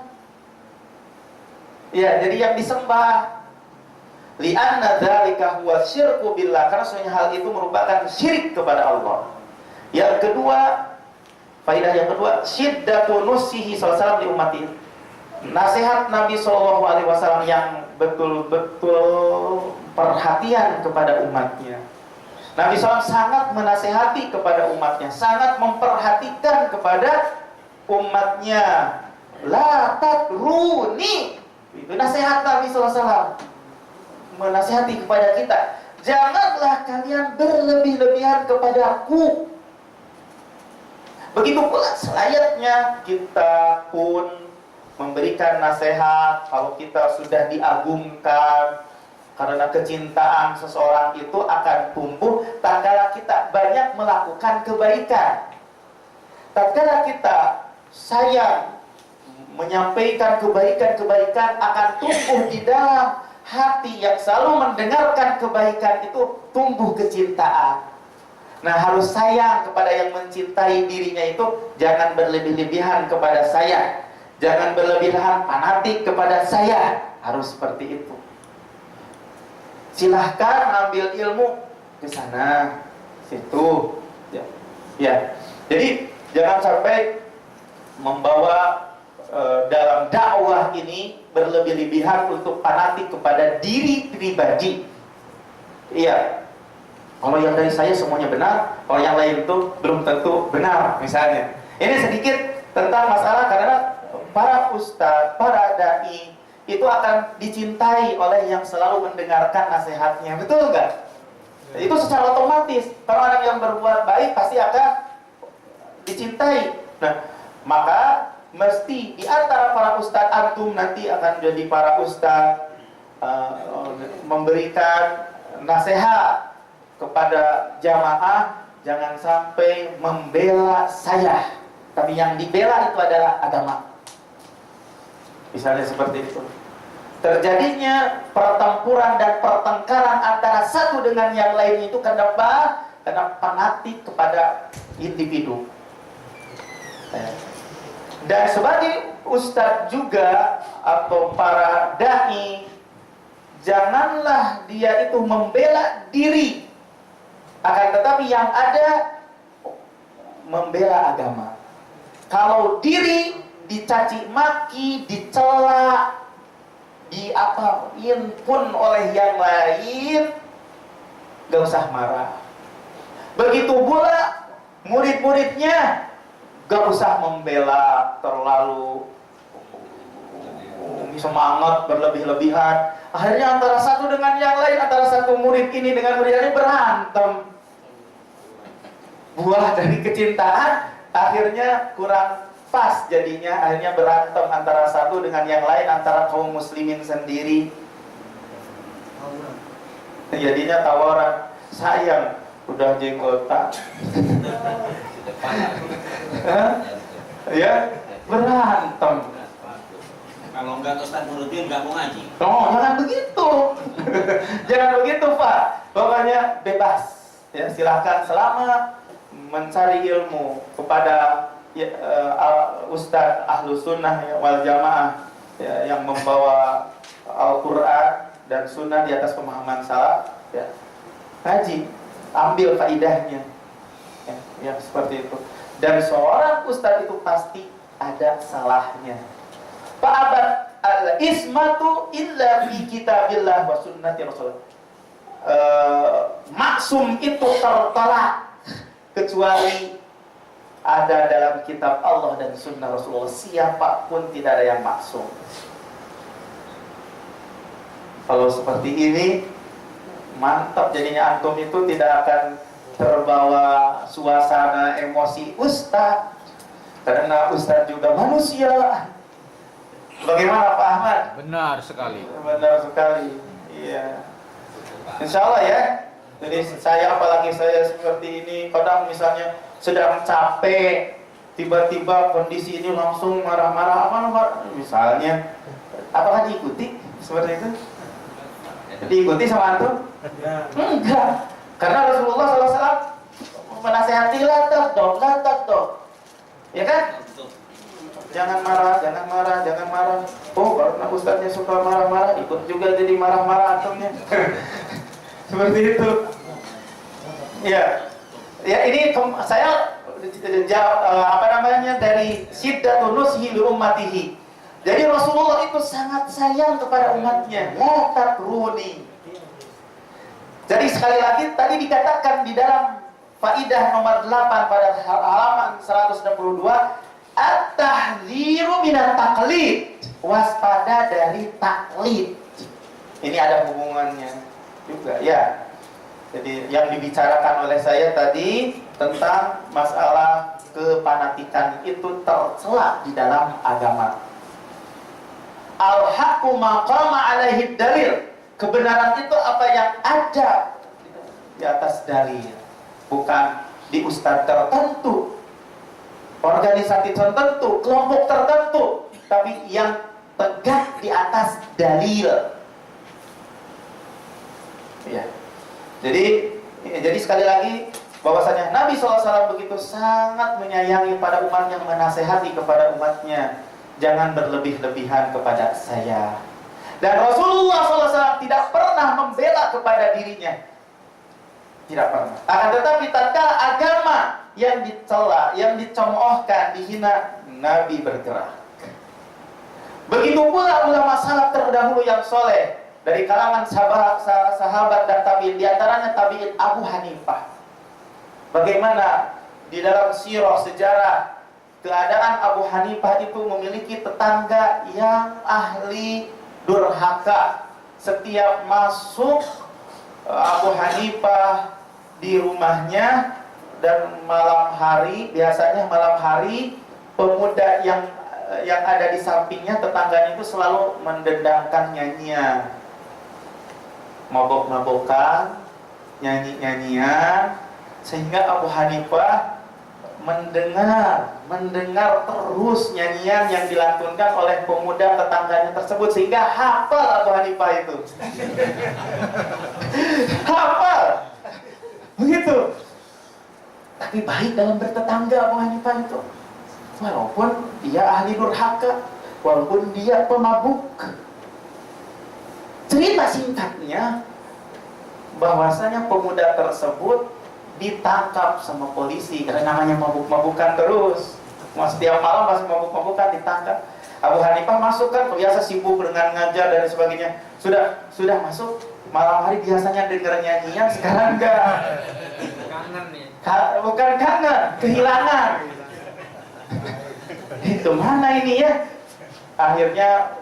Ya, jadi yang disembah. Li'anna dzalika huwa syirku billah, karena sebenarnya hal itu merupakan syirik kepada Allah. Yang kedua, faidah yang kedua, syiddatu nusihi sallallahu li ummati. Nasihat Nabi sallallahu alaihi wasallam yang betul-betul perhatian kepada umatnya. Nabi SAW sangat menasehati kepada umatnya, sangat memperhatikan kepada umatnya. La tatruni. Itu nasihat Nabi SAW. Menasehati kepada kita, janganlah kalian berlebih-lebihan kepadaku. Begitu pula selayaknya kita pun memberikan nasihat kalau kita sudah diagungkan. Karena kecintaan seseorang itu akan tumbuh tatkala kita banyak melakukan kebaikan. Tatkala kita sayang menyampaikan kebaikan-kebaikan, akan tumbuh di dalam hati yang selalu mendengarkan kebaikan itu tumbuh kecintaan. Nah, harus sayang kepada yang mencintai dirinya itu, jangan berlebih-lebihan kepada saya. Jangan berlebihan fanatik kepada saya. Harus seperti itu. Silahkan ambil ilmu ke sana, situ. Ya. Jadi jangan sampai membawa dalam dakwah ini berlebih-lebihan untuk fanatik kepada diri pribadi. Iya. Kalau yang dari saya semuanya benar, kalau yang lain itu belum tentu benar, misalnya. Ini sedikit tentang masalah karena para ustadz, para dai itu akan dicintai oleh yang selalu mendengarkan nasihatnya. Betul nggak? Itu secara otomatis. Kalau orang yang berbuat baik pasti akan dicintai. Nah, maka mesti di antara para ustadz, antum nanti akan jadi para ustadz, memberikan nasihat kepada jamaah, jangan sampai membela saya, tapi yang dibela itu adalah agama. Misalnya seperti itu. Terjadinya pertempuran dan pertengkaran antara satu dengan yang lain itu kenapa? Karena fanatik kepada individu. Dan sebagai ustadz juga atau para dai, janganlah dia itu membela diri, akan tetapi yang ada membela agama. Kalau diri dicaci maki, dicela, diapain pun oleh yang lain, gak usah marah. Begitu pula murid-muridnya, gak usah membela terlalu semangat berlebih-lebihan. Akhirnya antara satu dengan yang lain, antara satu murid ini dengan murid lain berantem. Buah dari kecintaan akhirnya kurang pas jadinya, akhirnya berantem antara satu dengan yang lain, antara kaum muslimin sendiri. Jadinya tawaran, sayang udah jenggotan. Ya, berantem. Kalau enggak Ustaz Nuruddin enggak mau ngaji. Oh, jangan begitu. Jangan begitu, Pak. Pokoknya bebas. Ya, silakan selama mencari ilmu kepada Ustadz Ahlu Sunnah wal Jamaah, ya, yang membawa Al-Quran dan Sunnah di atas pemahaman salaf, ya, ngaji, ambil faidahnya, ya, seperti itu. Dan seorang ustadz itu pasti ada salahnya. Fa'abat al-ismatu illa fi kitabillah wa sunnati rasulullah. Maksum itu tertolak kecuali ada dalam kitab Allah dan sunnah Rasulullah. Siapapun tidak ada yang maksum. Kalau seperti ini mantap, jadinya antum itu tidak akan terbawa suasana emosi ustaz, karena ustaz juga manusia. Bagaimana Pak Ahmad? Benar sekali. Benar sekali. Iya. Insya Allah ya. Jadi saya, apalagi saya seperti ini, kadang misalnya sedang capek, tiba-tiba kondisi ini langsung marah-marah, misalnya, apakah diikuti seperti itu? Diikuti sama antum? Enggak. Karena Rasulullah SAW menasehati lantak dong, ya kan? Jangan marah, jangan marah, jangan marah. Oh, karena ustadznya suka marah-marah, ikut juga jadi marah-marah antumnya. Seperti itu. Ya, ya ini saya dari Syiddatun Nushi li ummatihi. Jadi Rasulullah itu sangat sayang kepada umatnya. La tatruni. Jadi sekali lagi tadi dikatakan di dalam faidah nomor 8 pada halaman 162, at-tahdziru minat taqlid, waspada dari taklid. Ini ada hubungannya juga ya. Jadi yang dibicarakan oleh saya tadi tentang masalah kefanatikan itu tercela di dalam agama. Al-haqqu ma qama alaihi dalil. Kebenaran itu apa yang ada di atas dalil, bukan di ustadz tertentu, organisasi tertentu, kelompok tertentu, tapi yang tegak di atas dalil. Ya. Jadi sekali lagi bahwasanya Nabi SAW begitu sangat menyayangi pada umat, yang menasehati kepada umatnya, jangan berlebih-lebihan kepada saya. Dan Rasulullah SAW tidak pernah membela kepada dirinya, tidak pernah. Akan tetapi tatkala agama yang dicela, yang dicemoohkan, dihina, Nabi bergerak. Begitu pula ulama salaf terdahulu yang soleh dari kalangan sahabat dan tabi'in, di antaranya tabi'in Abu Hanifah. Bagaimana di dalam sirah sejarah keadaan Abu Hanifah itu memiliki tetangga yang ahli durhaka. Setiap masuk Abu Hanifah di rumahnya, dan malam hari, biasanya malam hari, pemuda yang ada di sampingnya, tetangganya itu selalu mendendangkan nyanyian, mabok-mabokan, nyanyi-nyanyian, sehingga Abu Hanifah mendengar terus nyanyian yang dilantunkan oleh pemuda tetangganya tersebut, sehingga hafal Abu Hanifah itu. Hafal. Begitu. Tapi baik dalam bertetangga Abu Hanifah itu. Walaupun dia ahli durhaka, walaupun dia pemabuk. Cerita singkatnya, bahwasanya pemuda tersebut ditangkap sama polisi karena namanya mabuk-mabukan terus. Setiap malam masih mabuk-mabukan, ditangkap. Abu Hanifah masuk, kan biasa sibuk dengan ngajar dan sebagainya. Sudah masuk, malam hari biasanya dengar nyanyian, sekarang enggak. Kangen nih. Bukan kangen, kehilangan. Itu mana ini ya? Akhirnya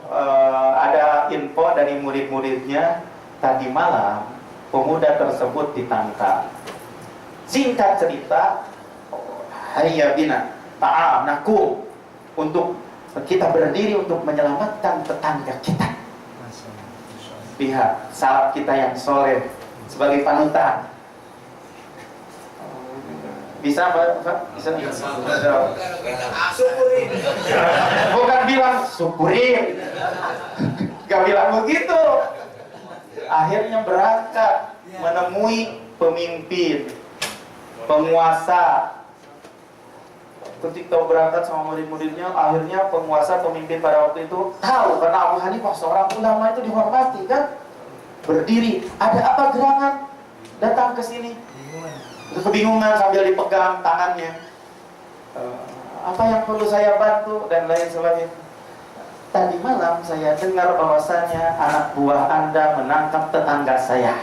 ada info dari murid-muridnya, tadi malam pemuda tersebut ditangkap. Singkat cerita, hayya bina ta'am nakum, untuk kita berdiri untuk menyelamatkan tetangga kita. Lihat salaf kita yang soleh sebagai panutan. Bisa Pak? Bisa. Syukurin. Bukan bilang syukurin, gak bilang begitu. Akhirnya berangkat menemui pemimpin, penguasa. Ketika berangkat sama murid-muridnya, akhirnya penguasa, pemimpin pada waktu itu tahu, karena Abu Hanifah seorang ulama itu dihormati kan. Berdiri, ada apa gerangan datang ke sini? Kebingungan sambil dipegang tangannya. Apa yang perlu saya bantu dan lain sebagainya. Tadi malam saya dengar bahwasanya anak buah Anda menangkap tetangga saya.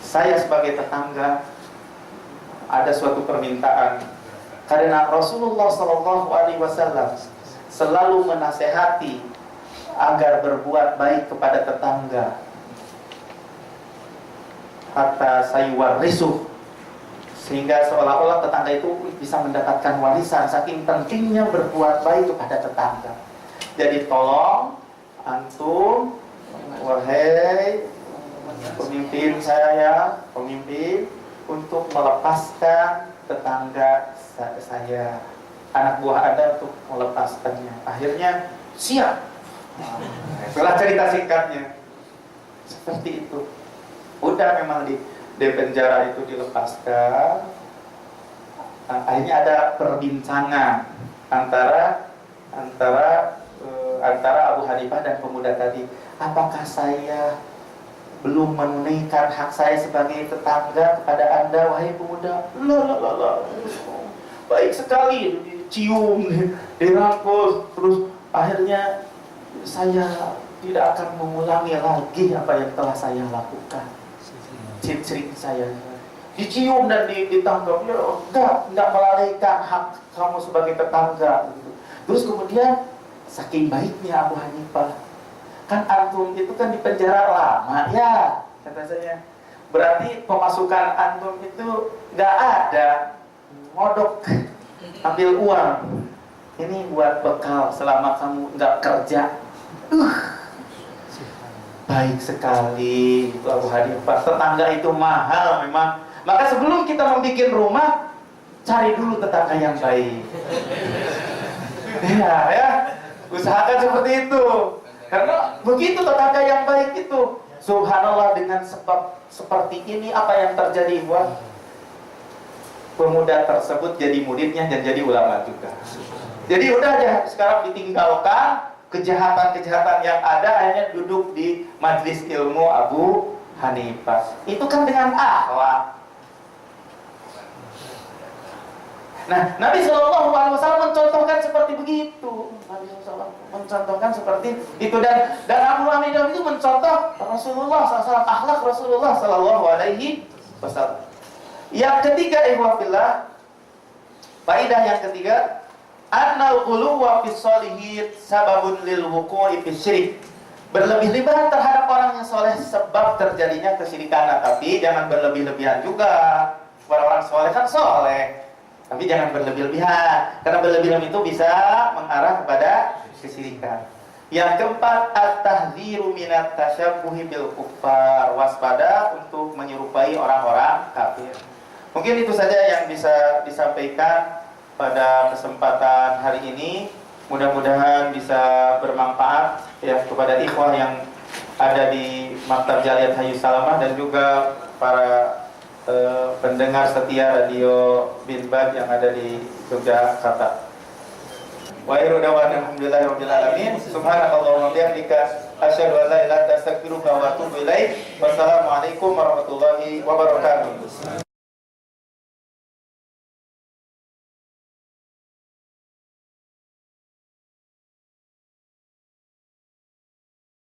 Saya sebagai tetangga ada suatu permintaan, karena Rasulullah SAW selalu menasehati agar berbuat baik kepada tetangga. Hatta sayuwarrisu, sehingga seolah-olah tetangga itu bisa mendapatkan warisan, saking pentingnya berbuat baik kepada tetangga. Jadi tolong antum, wahai pemimpin saya, pemimpin, untuk melepaskan tetangga saya, anak buah Anda, untuk melepaskannya. Akhirnya siap. Itulah cerita singkatnya. Seperti itu. Udah memang di penjara itu dilepaskan. Akhirnya ada perbincangan antara Abu Hanifah dan pemuda tadi. Apakah saya belum menunaikan hak saya sebagai tetangga kepada Anda, wahai pemuda? Lah. Baik sekali, dicium, dirangkul, terus akhirnya saya tidak akan mengulangi lagi apa yang telah saya lakukan. ciri saya. Dicium dan ditangkap. Ya, enggak melalaikan hak kamu sebagai tetangga gitu. Terus kemudian saking baiknya Abu Hanifah, kan antum itu kan di penjara lama ya, kata saya. Berarti pemasukan antum itu enggak ada, ngodok, ambil uang. Ini buat bekal selama kamu enggak kerja. Baik sekali itu Abu Hanifah. Tetangga itu mahal memang. Maka sebelum kita membuat rumah, cari dulu tetangga yang baik. Ya, usahakan seperti itu. Karena begitu tetangga yang baik itu, subhanallah, dengan sebab seperti ini apa yang terjadi buat pemuda tersebut jadi muridnya dan jadi ulama juga. Jadi udah aja sekarang ditinggalkan kejahatan-kejahatan yang ada, hanya duduk di majlis ilmu Abu Hanifah. Itu kan dengan akhlak. Nah, Nabi SAW mencontohkan seperti begitu. Nabi SAW mencontohkan seperti itu, dan Abu Hanifah itu mencontoh Rasulullah SAW, akhlak Rasulullah SAW. Yang ketiga, ikhwafillah, faedah yang ketiga, annal ghuluwa fis sholihin sababun lil wuqu'i fis syirik. Berlebih-lebihan terhadap orang yang soleh sebab terjadinya kesyirikan. Tapi jangan berlebih-lebihan juga. Orang soleh kan soleh, tapi jangan berlebih-lebihan, karena berlebihan itu bisa mengarah kepada kesyirikan. Yang keempat, at-tahdziru minat tasyabbuhi bil kuffar. Waspada untuk menyerupai orang-orang kafir. Mungkin itu saja yang bisa disampaikan pada kesempatan hari ini. Mudah-mudahan bisa bermanfaat ya kepada ikhwah yang ada di Maktab Jaliyat Hayu Salamah dan juga para pendengar setia Radio Binbag yang ada di Yogyakarta. Wa akhiru da'wana alhamdulillahirabbil alamin. Subhanakallahumma wa bihamdika asyhadu an la ilaha illa anta astaghfiruka wa atubu ilaik. Wassalamualaikum warahmatullahi wabarakatuh.